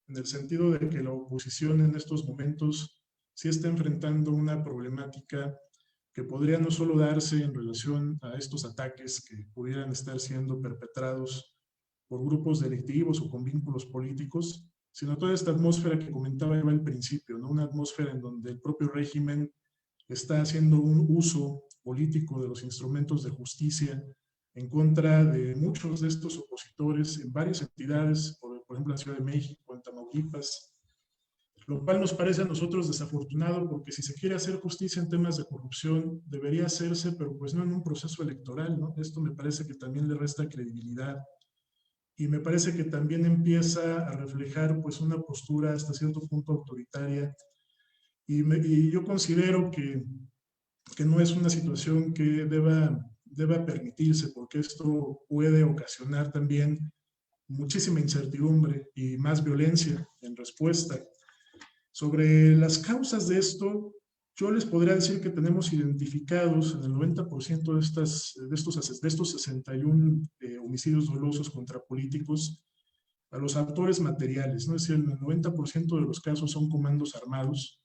en el sentido de que la oposición en estos momentos sí está enfrentando una problemática que podría no solo darse en relación a estos ataques que pudieran estar siendo perpetrados por grupos delictivos o con vínculos políticos, sino toda esta atmósfera que comentaba Eva al principio, ¿no? Una atmósfera en donde el propio régimen está haciendo un uso político de los instrumentos de justicia en contra de muchos de estos opositores en varias entidades, por ejemplo en la Ciudad de México, en Tamaulipas, lo cual nos parece a nosotros desafortunado, porque si se quiere hacer justicia en temas de corrupción, debería hacerse, pero pues no en un proceso electoral, ¿no? Esto me parece que también le resta credibilidad. Y me parece que también empieza a reflejar pues una postura hasta cierto punto autoritaria. Y yo considero que no es una situación que deba permitirse, porque esto puede ocasionar también muchísima incertidumbre y más violencia en respuesta. Sobre las causas de esto, yo les podría decir que tenemos identificados en el 90% de estos 61 homicidios dolosos contra políticos a los autores materiales, ¿no? Es decir, el 90% de los casos son comandos armados,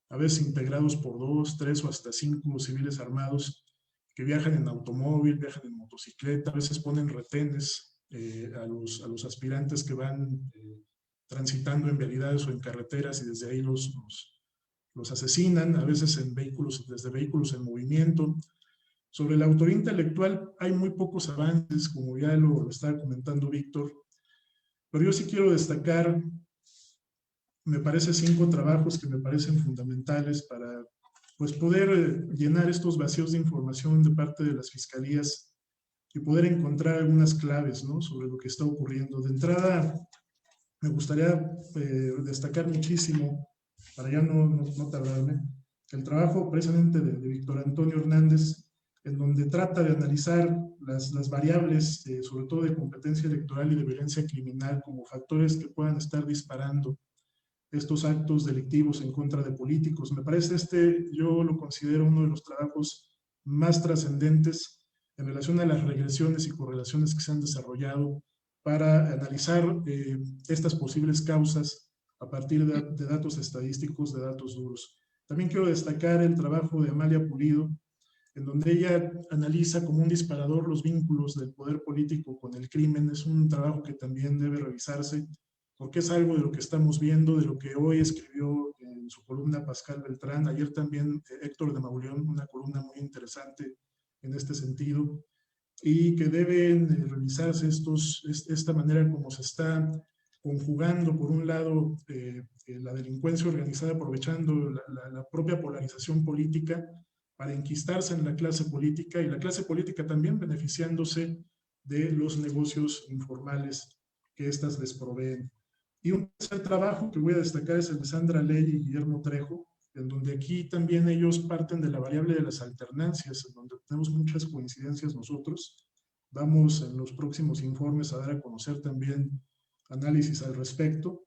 a veces integrados por 2, 3 o hasta 5 civiles armados que viajan en automóvil, viajan en motocicleta, a veces ponen retenes a los aspirantes que van transitando en vialidades o en carreteras, y desde ahí los asesinan, a veces desde vehículos en movimiento. Sobre la autoría intelectual hay muy pocos avances, como ya lo estaba comentando Víctor, pero yo sí quiero destacar, me parece, 5 trabajos que me parecen fundamentales para pues, poder llenar estos vacíos de información de parte de las fiscalías y poder encontrar algunas claves, ¿no?, sobre lo que está ocurriendo. De entrada, me gustaría destacar muchísimo, para ya no tardarme, el trabajo precisamente de Víctor Antonio Hernández, en donde trata de analizar las variables, sobre todo de competencia electoral y de violencia criminal, como factores que puedan estar disparando estos actos delictivos en contra de políticos. Me parece yo lo considero uno de los trabajos más trascendentes en relación a las regresiones y correlaciones que se han desarrollado para analizar estas posibles causas a partir de datos estadísticos, de datos duros. También quiero destacar el trabajo de Amalia Pulido, en donde ella analiza como un disparador los vínculos del poder político con el crimen. Es un trabajo que también debe revisarse, porque es algo de lo que estamos viendo, de lo que hoy escribió en su columna Pascal Beltrán, ayer también Héctor de Mauleón, una columna muy interesante en este sentido, y que deben revisarse esta manera como se está conjugando, por un lado, la delincuencia organizada, aprovechando la propia polarización política para enquistarse en la clase política, y la clase política también beneficiándose de los negocios informales que éstas les proveen. Y un tercer trabajo que voy a destacar es el de Sandra Ley y Guillermo Trejo, en donde aquí también ellos parten de la variable de las alternancias, en donde tenemos muchas coincidencias nosotros. Vamos en los próximos informes a dar a conocer también análisis al respecto.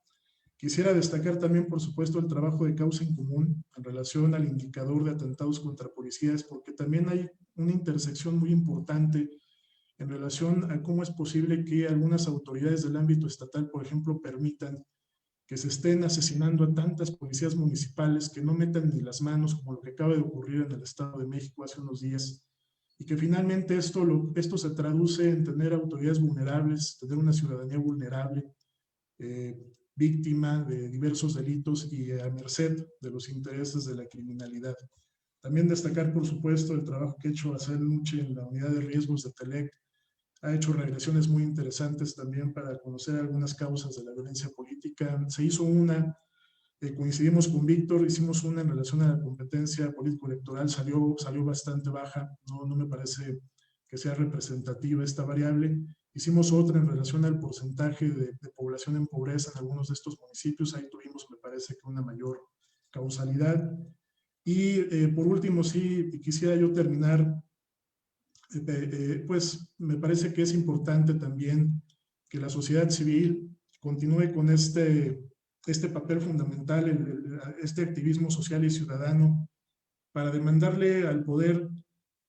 Quisiera destacar también, por supuesto, el trabajo de Causa en Común en relación al indicador de atentados contra policías, porque también hay una intersección muy importante en relación a cómo es posible que algunas autoridades del ámbito estatal, por ejemplo, permitan que se estén asesinando a tantas policías municipales que no metan ni las manos, como lo que acaba de ocurrir en el Estado de México hace unos días, y que finalmente esto se traduce en tener autoridades vulnerables, tener una ciudadanía vulnerable, víctima de diversos delitos y a merced de los intereses de la criminalidad. También destacar, por supuesto, el trabajo que ha hecho Azael Nuche en la unidad de riesgos de TELEC. Ha hecho regresiones muy interesantes también para conocer algunas causas de la violencia política. Se hizo una, coincidimos con Víctor, hicimos una en relación a la competencia político-electoral, salió bastante baja, no me parece que sea representativa esta variable. Hicimos otra en relación al porcentaje de población en pobreza en algunos de estos municipios, ahí tuvimos, me parece, que una mayor causalidad. Y por último, sí, quisiera yo terminar, pues me parece que es importante también que la sociedad civil continúe con este papel fundamental, este activismo social y ciudadano, para demandarle al poder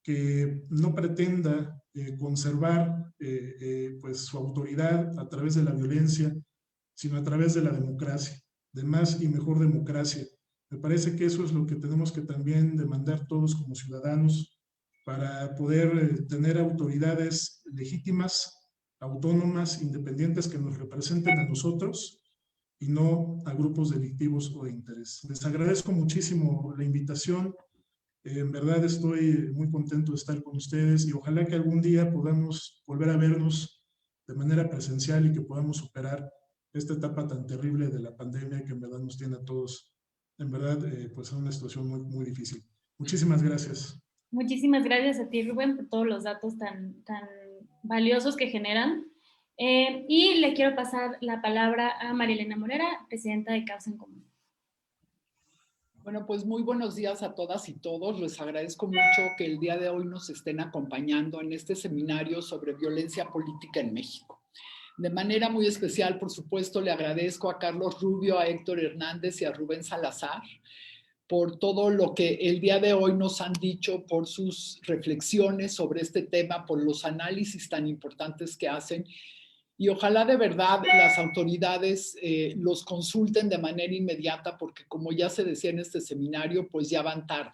que no pretenda conservar pues su autoridad a través de la violencia, sino a través de la democracia, de más y mejor democracia. Me parece que eso es lo que tenemos que también demandar todos como ciudadanos para poder tener autoridades legítimas, autónomas, independientes, que nos representen a nosotros y no a grupos delictivos o de interés. Les agradezco muchísimo la invitación. En verdad estoy muy contento de estar con ustedes y ojalá que algún día podamos volver a vernos de manera presencial y que podamos superar esta etapa tan terrible de la pandemia que en verdad nos tiene a todos, en verdad, pues en una situación muy, muy difícil. Muchísimas gracias. Muchísimas gracias a ti, Rubén, por todos los datos tan valiosos que generan. Y le quiero pasar la palabra a Marilena Morera, presidenta de Causa en Común. Bueno, pues muy buenos días a todas y todos. Les agradezco mucho que el día de hoy nos estén acompañando en este seminario sobre violencia política en México. De manera muy especial, por supuesto, le agradezco a Carlos Rubio, a Héctor Hernández y a Rubén Salazar por todo lo que el día de hoy nos han dicho, por sus reflexiones sobre este tema, por los análisis tan importantes que hacen. Y ojalá de verdad las autoridades los consulten de manera inmediata, porque como ya se decía en este seminario, pues ya van tarde.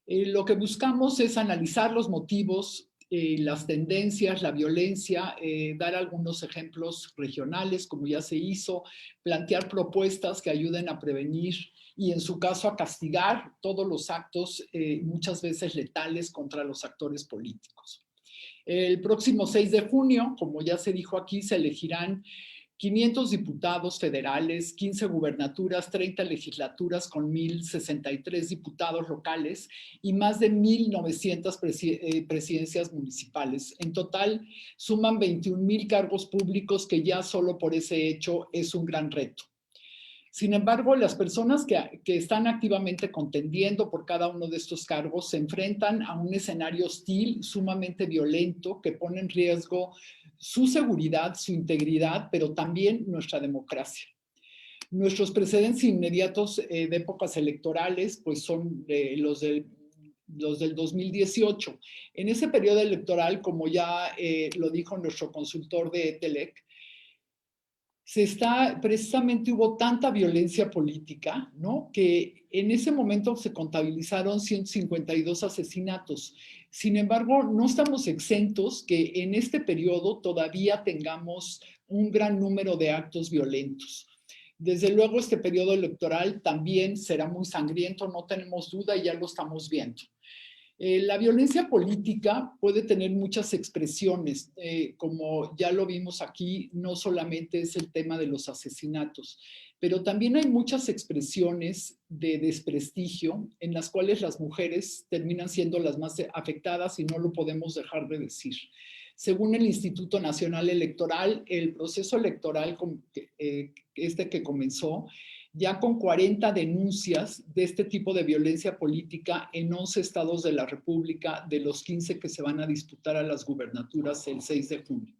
Lo que buscamos es analizar los motivos, las tendencias, la violencia, dar algunos ejemplos regionales, como ya se hizo, plantear propuestas que ayuden a prevenir y en su caso a castigar todos los actos, muchas veces letales, contra los actores políticos. El próximo 6 de junio, como ya se dijo aquí, se elegirán 500 diputados federales, 15 gubernaturas, 30 legislaturas con 1,063 diputados locales y más de 1,900 presidencias municipales. En total, suman 21,000 cargos públicos, que ya solo por ese hecho es un gran reto. Sin embargo, las personas que están activamente contendiendo por cada uno de estos cargos se enfrentan a un escenario hostil, sumamente violento, que pone en riesgo su seguridad, su integridad, pero también nuestra democracia. Nuestros precedentes inmediatos de épocas electorales pues son los del 2018. En ese periodo electoral, como ya lo dijo nuestro consultor de TELEC, precisamente hubo tanta violencia política, ¿no? Que en ese momento se contabilizaron 152 asesinatos. Sin embargo, no estamos exentos que en este periodo todavía tengamos un gran número de actos violentos. Desde luego, este periodo electoral también será muy sangriento, no tenemos duda y ya lo estamos viendo. La violencia política puede tener muchas expresiones, como ya lo vimos aquí, no solamente es el tema de los asesinatos, pero también hay muchas expresiones de desprestigio en las cuales las mujeres terminan siendo las más afectadas y no lo podemos dejar de decir. Según el Instituto Nacional Electoral, el proceso electoral que comenzó, ya con 40 denuncias de este tipo de violencia política en 11 estados de la República, de los 15 que se van a disputar a las gubernaturas el 6 de junio.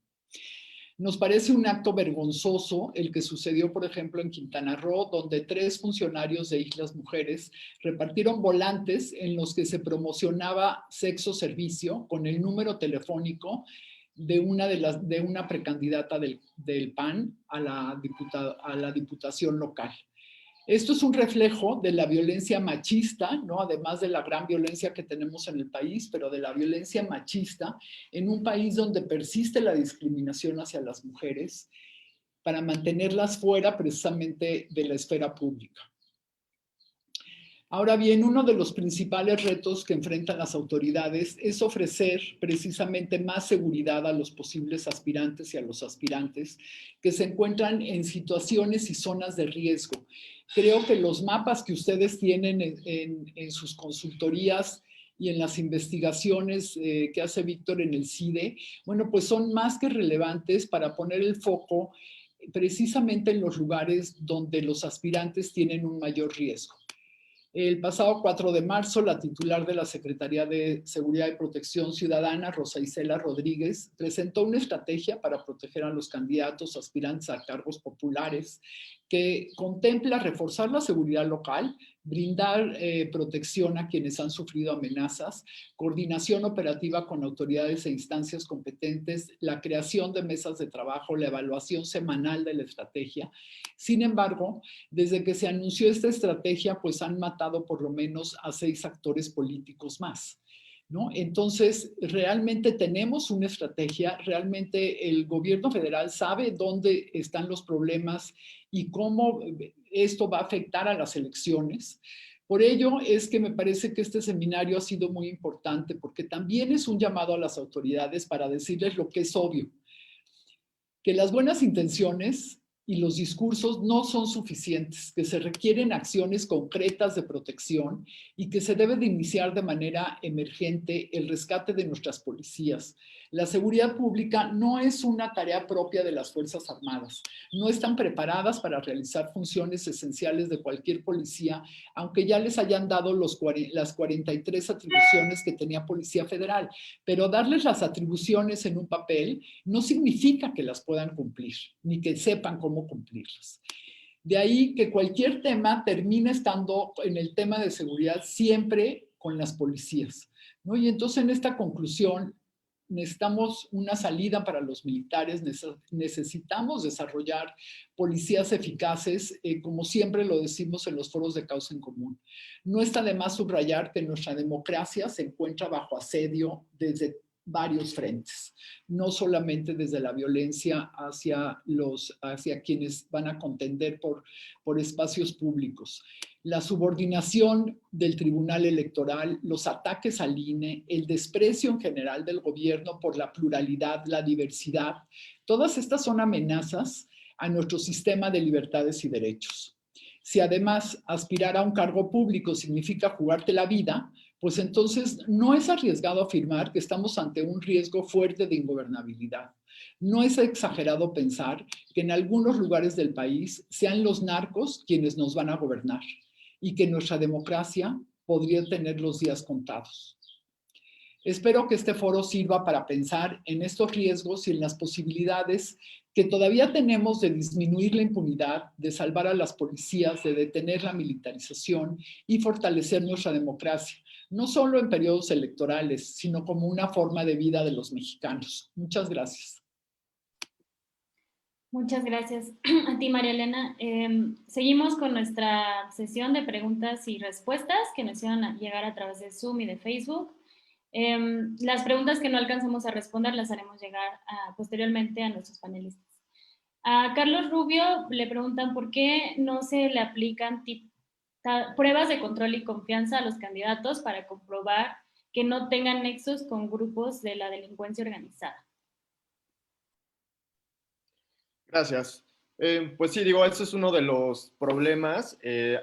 Nos parece un acto vergonzoso el que sucedió, por ejemplo, en Quintana Roo, donde 3 funcionarios de Islas Mujeres repartieron volantes en los que se promocionaba sexo servicio con el número telefónico de una precandidata del PAN a la diputación local. Esto es un reflejo de la violencia machista, ¿no? Además de la gran violencia que tenemos en el país, pero de la violencia machista en un país donde persiste la discriminación hacia las mujeres para mantenerlas fuera precisamente de la esfera pública. Ahora bien, uno de los principales retos que enfrentan las autoridades es ofrecer precisamente más seguridad a los posibles aspirantes y a los aspirantes que se encuentran en situaciones y zonas de riesgo. Creo que los mapas que ustedes tienen en sus consultorías y en las investigaciones que hace Víctor en el CIDE, bueno, pues son más que relevantes para poner el foco precisamente en los lugares donde los aspirantes tienen un mayor riesgo. El pasado 4 de marzo, la titular de la Secretaría de Seguridad y Protección Ciudadana, Rosa Isela Rodríguez, presentó una estrategia para proteger a los candidatos aspirantes a cargos populares que contempla reforzar la seguridad local, brindar protección a quienes han sufrido amenazas, coordinación operativa con autoridades e instancias competentes, la creación de mesas de trabajo, la evaluación semanal de la estrategia. Sin embargo, desde que se anunció esta estrategia, pues han matado por lo menos a 6 actores políticos más, ¿no? Entonces, realmente tenemos una estrategia, realmente el gobierno federal sabe dónde están los problemas y cómo esto va a afectar a las elecciones. Por ello es que me parece que este seminario ha sido muy importante porque también es un llamado a las autoridades para decirles lo que es obvio, que las buenas intenciones y los discursos no son suficientes, que se requieren acciones concretas de protección y que se debe de iniciar de manera emergente el rescate de nuestras policías. La seguridad pública no es una tarea propia de las Fuerzas Armadas. No están preparadas para realizar funciones esenciales de cualquier policía, aunque ya les hayan dado las 43 atribuciones que tenía Policía Federal. Pero darles las atribuciones en un papel no significa que las puedan cumplir, ni que sepan cómo cumplirlas. De ahí que cualquier tema termina estando en el tema de seguridad siempre con las policías, ¿no? Y entonces en esta conclusión necesitamos una salida para los militares, necesitamos desarrollar policías eficaces, como siempre lo decimos en los foros de causa en común. No está de más subrayar que nuestra democracia se encuentra bajo asedio desde varios frentes, no solamente desde la violencia hacia quienes van a contender por espacios públicos. La subordinación del Tribunal Electoral, los ataques al INE, el desprecio en general del gobierno por la pluralidad, la diversidad, todas estas son amenazas a nuestro sistema de libertades y derechos. Si además aspirar a un cargo público significa jugarte la vida, pues entonces no es arriesgado afirmar que estamos ante un riesgo fuerte de ingobernabilidad. No es exagerado pensar que en algunos lugares del país sean los narcos quienes nos van a gobernar y que nuestra democracia podría tener los días contados. Espero que este foro sirva para pensar en estos riesgos y en las posibilidades que todavía tenemos de disminuir la impunidad, de salvar a las policías, de detener la militarización y fortalecer nuestra democracia, no solo en periodos electorales, sino como una forma de vida de los mexicanos. Muchas gracias. Muchas gracias a ti, María Elena. Seguimos con nuestra sesión de preguntas y respuestas que nos iban a llegar a través de Zoom y de Facebook. Las preguntas que no alcanzamos a responder las haremos llegar posteriormente a nuestros panelistas. A Carlos Rubio le preguntan por qué no se le aplican pruebas de control y confianza a los candidatos para comprobar que no tengan nexos con grupos de la delincuencia organizada. Gracias. Pues sí, digo, ese es uno de los problemas.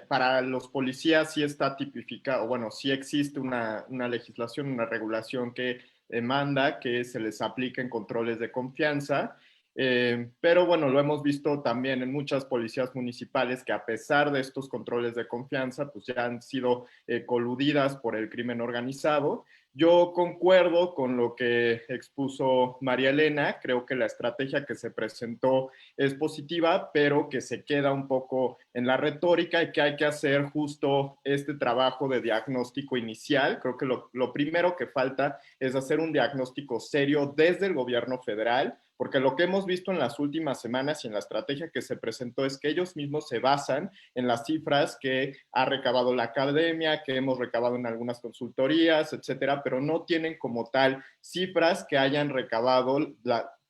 Para los policías sí está tipificado, bueno, sí existe una legislación, una regulación que demanda que se les apliquen controles de confianza, pero bueno, lo hemos visto también en muchas policías municipales que a pesar de estos controles de confianza, pues ya han sido coludidas por el crimen organizado. Yo concuerdo con lo que expuso María Elena, creo que la estrategia que se presentó es positiva, pero que se queda un poco en la retórica y que hay que hacer justo este trabajo de diagnóstico inicial. Creo que lo primero que falta es hacer un diagnóstico serio desde el gobierno federal, porque lo que hemos visto en las últimas semanas y en la estrategia que se presentó es que ellos mismos se basan en las cifras que ha recabado la academia, que hemos recabado en algunas consultorías, etcétera, pero no tienen como tal cifras que hayan recabado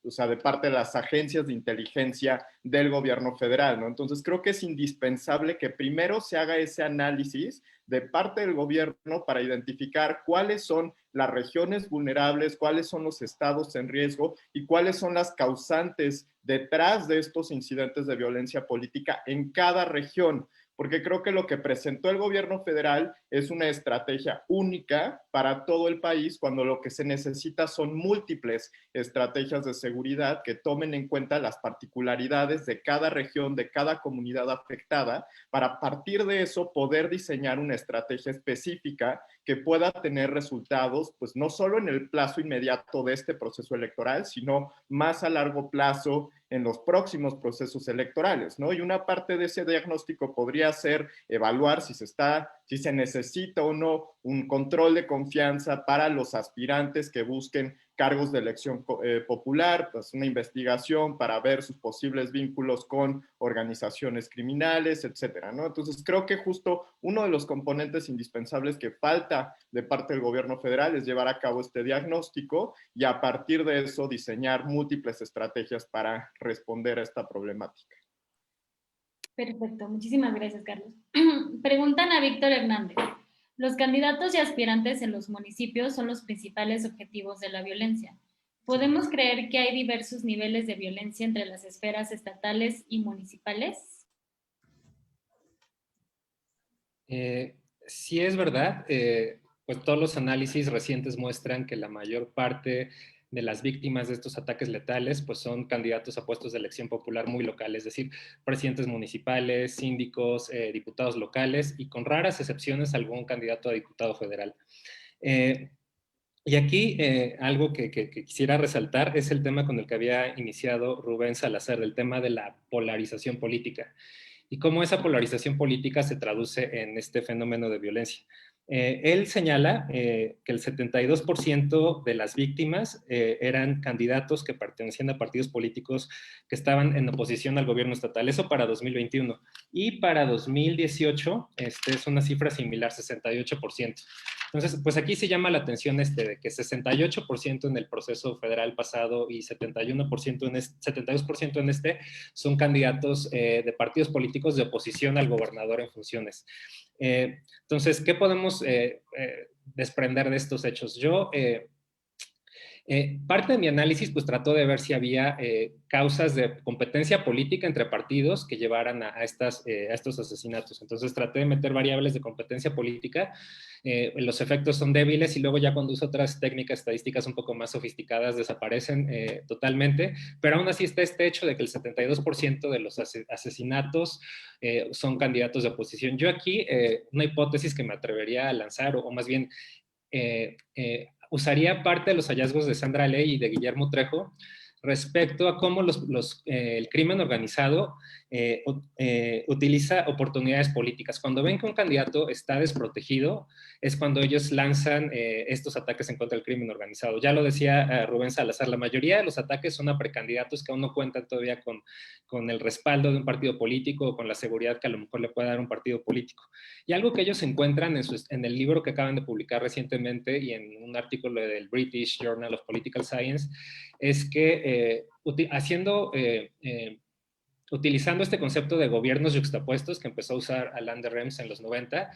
o sea, de parte de las agencias de inteligencia del gobierno federal, ¿no? Entonces creo que es indispensable que primero se haga ese análisis de parte del gobierno para identificar cuáles son las regiones vulnerables, cuáles son los estados en riesgo y cuáles son las causantes detrás de estos incidentes de violencia política en cada región, porque creo que lo que presentó el gobierno federal es una estrategia única para todo el país, cuando lo que se necesita son múltiples estrategias de seguridad que tomen en cuenta las particularidades de cada región, de cada comunidad afectada, para a partir de eso poder diseñar una estrategia específica que pueda tener resultados, pues no solo en el plazo inmediato de este proceso electoral, sino más a largo plazo en los próximos procesos electorales, ¿no? Y una parte de ese diagnóstico podría ser evaluar si se necesita o no un control de confianza para los aspirantes que busquen cargos de elección popular, pues una investigación para ver sus posibles vínculos con organizaciones criminales, etcétera, ¿no? Entonces creo que justo uno de los componentes indispensables que falta de parte del gobierno federal es llevar a cabo este diagnóstico y a partir de eso diseñar múltiples estrategias para responder a esta problemática. Perfecto, muchísimas gracias, Carlos. Preguntan a Víctor Hernández. Los candidatos y aspirantes en los municipios son los principales objetivos de la violencia. ¿Podemos creer que hay diversos niveles de violencia entre las esferas estatales y municipales? Sí es verdad, pues todos los análisis recientes muestran que la mayor parte de las víctimas de estos ataques letales pues son candidatos a puestos de elección popular muy locales, es decir, presidentes municipales, síndicos, diputados locales y con raras excepciones algún candidato a diputado federal. Y aquí algo que quisiera resaltar es el tema con el que había iniciado Rubén Salazar, el tema de la polarización política y cómo esa polarización política se traduce en este fenómeno de violencia. Él señala que el 72% de las víctimas eran candidatos que pertenecían a partidos políticos que estaban en oposición al gobierno estatal. Eso para 2021. Y para 2018 es una cifra similar, 68%. Entonces, pues aquí se llama la atención de que 68% en el proceso federal pasado y 72% en este son candidatos de partidos políticos de oposición al gobernador en funciones. Entonces, ¿qué podemos desprender de estos hechos? Yo, parte de mi análisis, pues trató de ver si había causas de competencia política entre partidos que llevaran a estos asesinatos. Entonces, traté de meter variables de competencia política. Los efectos son débiles y luego ya cuando uso otras técnicas estadísticas un poco más sofisticadas desaparecen totalmente, pero aún así está este hecho de que el 72% de los asesinatos son candidatos de oposición. Yo aquí, una hipótesis que me atrevería a lanzar, o más bien usaría parte de los hallazgos de Sandra Ley y de Guillermo Trejo respecto a cómo el crimen organizado utiliza oportunidades políticas. Cuando ven que un candidato está desprotegido, es cuando ellos lanzan estos ataques en contra del crimen organizado. Ya lo decía Rubén Salazar, la mayoría de los ataques son a precandidatos que aún no cuentan todavía con el respaldo de un partido político o con la seguridad que a lo mejor le puede dar un partido político. Y algo que ellos encuentran en el libro que acaban de publicar recientemente y en un artículo del British Journal of Political Science, es que utilizando este concepto de gobiernos yuxtapuestos que empezó a usar Alain de Rems en los 90,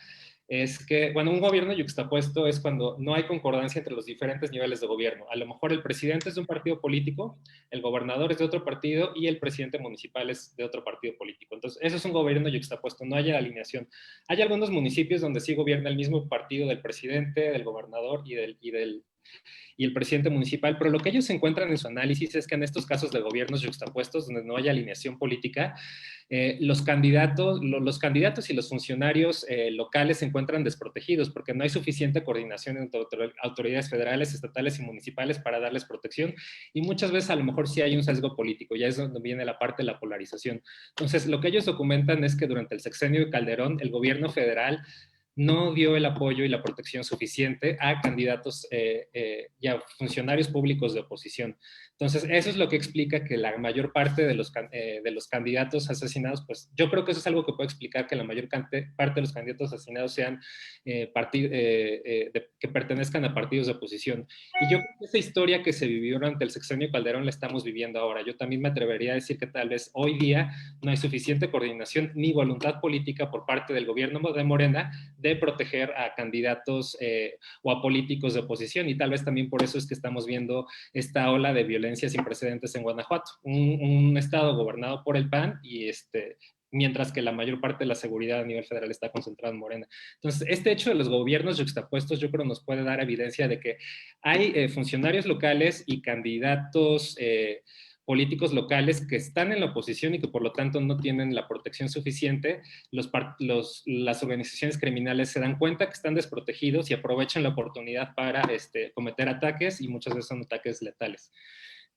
es que, bueno, un gobierno yuxtapuesto es cuando no hay concordancia entre los diferentes niveles de gobierno. A lo mejor el presidente es de un partido político, el gobernador es de otro partido y el presidente municipal es de otro partido político. Entonces, eso es un gobierno yuxtapuesto, no hay alineación. Hay algunos municipios donde sí gobierna el mismo partido del presidente, del gobernador y el presidente municipal, pero lo que ellos encuentran en su análisis es que en estos casos de gobiernos yuxtapuestos, donde no hay alineación política, los candidatos y los funcionarios locales se encuentran desprotegidos porque no hay suficiente coordinación entre autoridades federales, estatales y municipales para darles protección, y muchas veces a lo mejor sí hay un sesgo político, ya es donde viene la parte de la polarización. Entonces, lo que ellos documentan es que durante el sexenio de Calderón, el gobierno federal no dio el apoyo y la protección suficiente a candidatos y a funcionarios públicos de oposición. Entonces, eso es lo que explica que la mayor parte de los candidatos asesinados, pues yo creo que eso es algo que puede explicar que la mayor parte de los candidatos asesinados sean que pertenezcan a partidos de oposición. Y yo creo que esa historia que se vivió durante el sexenio Calderón la estamos viviendo ahora. Yo también me atrevería a decir que tal vez hoy día no hay suficiente coordinación ni voluntad política por parte del gobierno de Morena de proteger a candidatos o a políticos de oposición, y tal vez también por eso es que estamos viendo esta ola de violencia sin precedentes en Guanajuato, un estado gobernado por el PAN y mientras que la mayor parte de la seguridad a nivel federal está concentrada en Morena. Entonces, este hecho de los gobiernos yuxtapuestos yo creo nos puede dar evidencia de que hay funcionarios locales y candidatos políticos locales que están en la oposición y que por lo tanto no tienen la protección suficiente. Las organizaciones criminales se dan cuenta que están desprotegidos y aprovechan la oportunidad para cometer ataques, y muchas veces son ataques letales.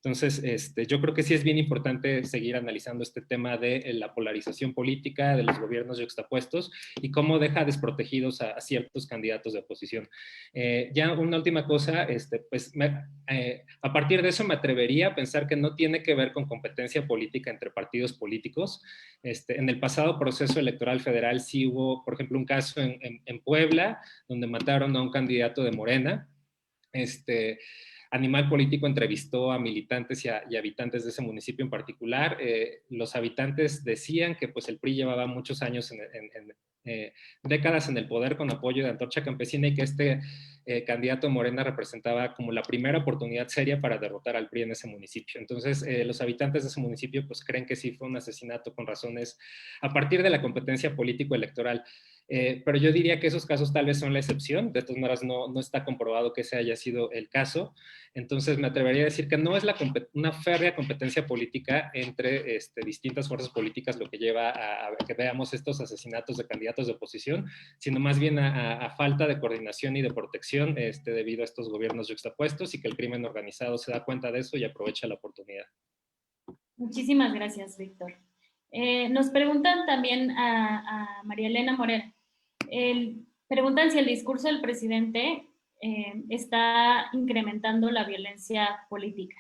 Entonces, yo creo que sí es bien importante seguir analizando este tema de la polarización política, de los gobiernos yuxtapuestos y cómo deja desprotegidos a ciertos candidatos de oposición. Ya una última cosa, pues a partir de eso me atrevería a pensar que no tiene que ver con competencia política entre partidos políticos. En el pasado proceso electoral federal sí hubo, por ejemplo, un caso en Puebla, donde mataron a un candidato de Morena. Animal Político entrevistó a militantes y habitantes de ese municipio en particular. Los habitantes decían que pues, el PRI llevaba muchos años, décadas en el poder con apoyo de Antorcha Campesina, y que candidato Morena representaba como la primera oportunidad seria para derrotar al PRI en ese municipio. Entonces, los habitantes de ese municipio pues, creen que sí fue un asesinato con razones a partir de la competencia político-electoral. Pero yo diría que esos casos tal vez son la excepción. De todas maneras, no está comprobado que ese haya sido el caso. Entonces, me atrevería a decir que no es una férrea competencia política entre distintas fuerzas políticas lo que lleva a que veamos estos asesinatos de candidatos de oposición, sino más bien a falta de coordinación y de protección debido a estos gobiernos yuxtapuestos, y que el crimen organizado se da cuenta de eso y aprovecha la oportunidad. Muchísimas gracias, Víctor. Nos preguntan también a María Elena Morera. Preguntan si el discurso del presidente está incrementando la violencia política.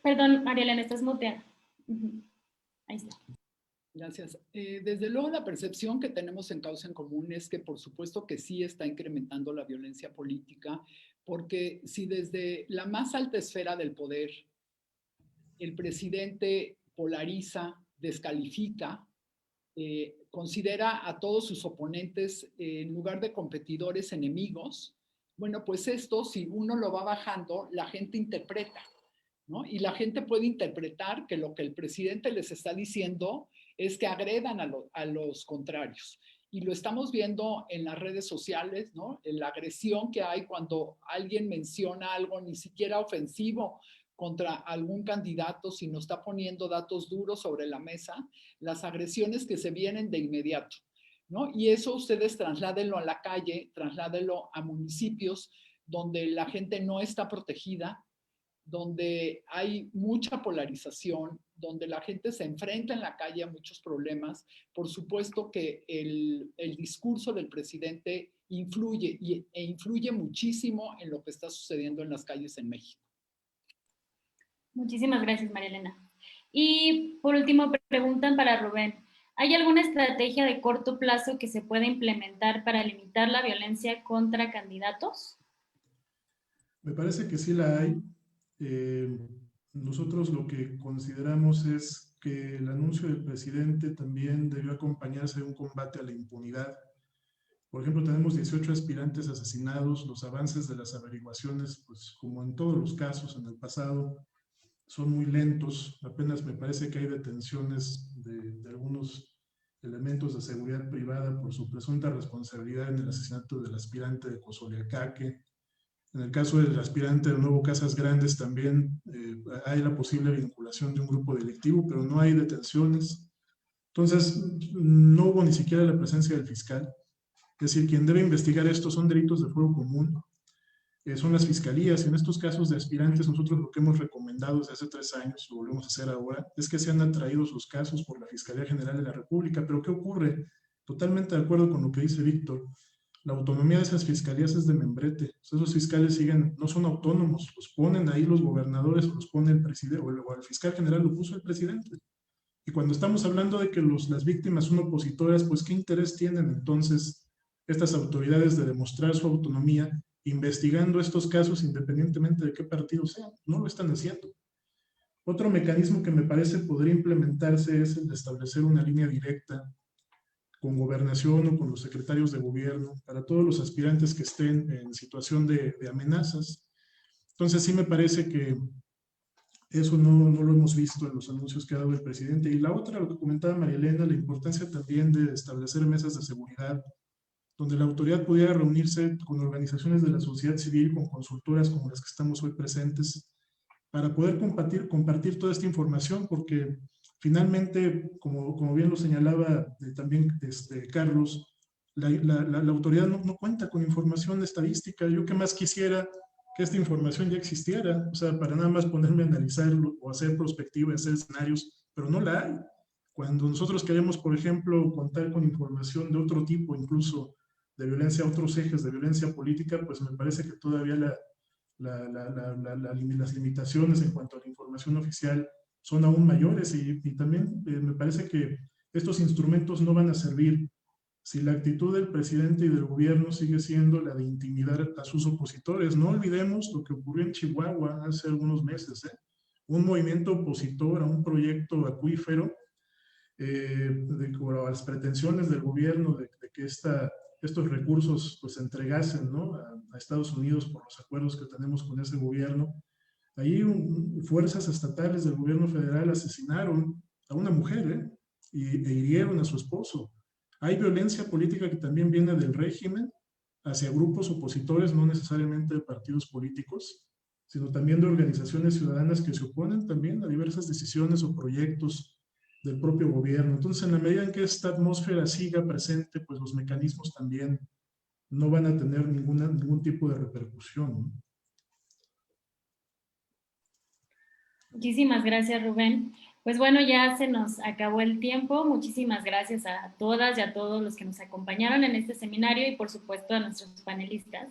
Perdón, María Elena, estás muteada. Ahí está. Gracias. Desde luego la percepción que tenemos en Causa en Común es que por supuesto que sí está incrementando la violencia política, porque si desde la más alta esfera del poder el presidente polariza, descalifica, considera a todos sus oponentes en lugar de competidores, enemigos, bueno, pues esto, si uno lo va bajando, la gente interpreta, ¿no? Y la gente puede interpretar que lo que el presidente les está diciendo es que agredan a los contrarios. Y lo estamos viendo en las redes sociales, ¿no? En la agresión que hay cuando alguien menciona algo ni siquiera ofensivo contra algún candidato, sino está poniendo datos duros sobre la mesa, las agresiones que se vienen de inmediato, ¿no? Y eso ustedes trasládenlo a la calle, trasládenlo a municipios, donde la gente no está protegida, donde hay mucha polarización, donde la gente se enfrenta en la calle a muchos problemas. Por supuesto que el discurso del presidente influye e influye muchísimo en lo que está sucediendo en las calles en México. Muchísimas gracias, María Elena. Y por último, preguntan para Rubén, ¿hay alguna estrategia de corto plazo que se pueda implementar para limitar la violencia contra candidatos? Me parece que sí la hay. Nosotros lo que consideramos es que el anuncio del presidente también debió acompañarse de un combate a la impunidad. Por ejemplo, tenemos 18 aspirantes asesinados, los avances de las averiguaciones, pues como en todos los casos en el pasado, son muy lentos. Apenas me parece que hay detenciones de algunos elementos de seguridad privada por su presunta responsabilidad en el asesinato del aspirante de Cozoleacaque. En el caso del aspirante del nuevo Casas Grandes también hay la posible vinculación de un grupo delictivo, pero no hay detenciones. Entonces, no hubo ni siquiera la presencia del fiscal. Es decir, quien debe investigar esto son delitos de fuero común, son las fiscalías. En estos casos de aspirantes, nosotros lo que hemos recomendado desde hace 3 años, lo volvemos a hacer ahora, es que sean atraídos los casos por la Fiscalía General de la República. Pero ¿qué ocurre? Totalmente de acuerdo con lo que dice Víctor. La autonomía de esas fiscalías es de membrete. Esos fiscales no son autónomos, los ponen ahí los gobernadores, los pone el presidente, o el fiscal general lo puso el presidente. Y cuando estamos hablando de que las víctimas son opositoras, pues ¿qué interés tienen entonces estas autoridades de demostrar su autonomía investigando estos casos independientemente de qué partido sean? No lo están haciendo. Otro mecanismo que me parece podría implementarse es el de establecer una línea directa con gobernación o con los secretarios de gobierno para todos los aspirantes que estén en situación de amenazas. Entonces sí me parece que eso no lo hemos visto en los anuncios que ha dado el presidente. Y la otra, lo que comentaba María Elena, la importancia también de establecer mesas de seguridad, donde la autoridad pudiera reunirse con organizaciones de la sociedad civil, con consultoras como las que estamos hoy presentes, para poder compartir toda esta información, porque finalmente, como bien lo señalaba también Carlos, la autoridad no cuenta con información estadística. Yo que más quisiera que esta información ya existiera, o sea, para nada más ponerme a analizarlo o hacer prospectiva y hacer escenarios, pero no la hay. Cuando nosotros queremos, por ejemplo, contar con información de otro tipo, incluso de violencia, otros ejes de violencia política, pues me parece que todavía las limitaciones en cuanto a la información oficial son aún mayores, y también me parece que estos instrumentos no van a servir si la actitud del presidente y del gobierno sigue siendo la de intimidar a sus opositores. No olvidemos lo que ocurrió en Chihuahua hace algunos meses, un movimiento opositor a un proyecto acuífero, a las pretensiones del gobierno de que estos recursos pues, se entregasen, ¿no?, a Estados Unidos por los acuerdos que tenemos con ese gobierno. Ahí fuerzas estatales del gobierno federal asesinaron a una mujer e hirieron a su esposo. Hay violencia política que también viene del régimen hacia grupos opositores, no necesariamente de partidos políticos, sino también de organizaciones ciudadanas que se oponen también a diversas decisiones o proyectos del propio gobierno. Entonces, en la medida en que esta atmósfera siga presente, pues los mecanismos también no van a tener ningún tipo de repercusión, ¿no? Muchísimas gracias, Rubén. Pues bueno, ya se nos acabó el tiempo. Muchísimas gracias a todas y a todos los que nos acompañaron en este seminario y por supuesto a nuestros panelistas.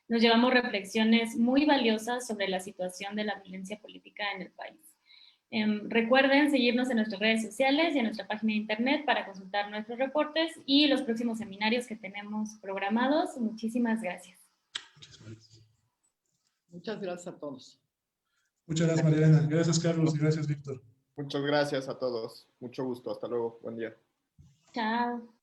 Nos llevamos reflexiones muy valiosas sobre la situación de la violencia política en el país. Recuerden seguirnos en nuestras redes sociales y en nuestra página de internet para consultar nuestros reportes y los próximos seminarios que tenemos programados. Muchísimas gracias. Muchas gracias a todos. Muchas gracias, María Elena. Gracias, Carlos, y gracias, Víctor. Muchas gracias a todos. Mucho gusto. Hasta luego. Buen día. Chao.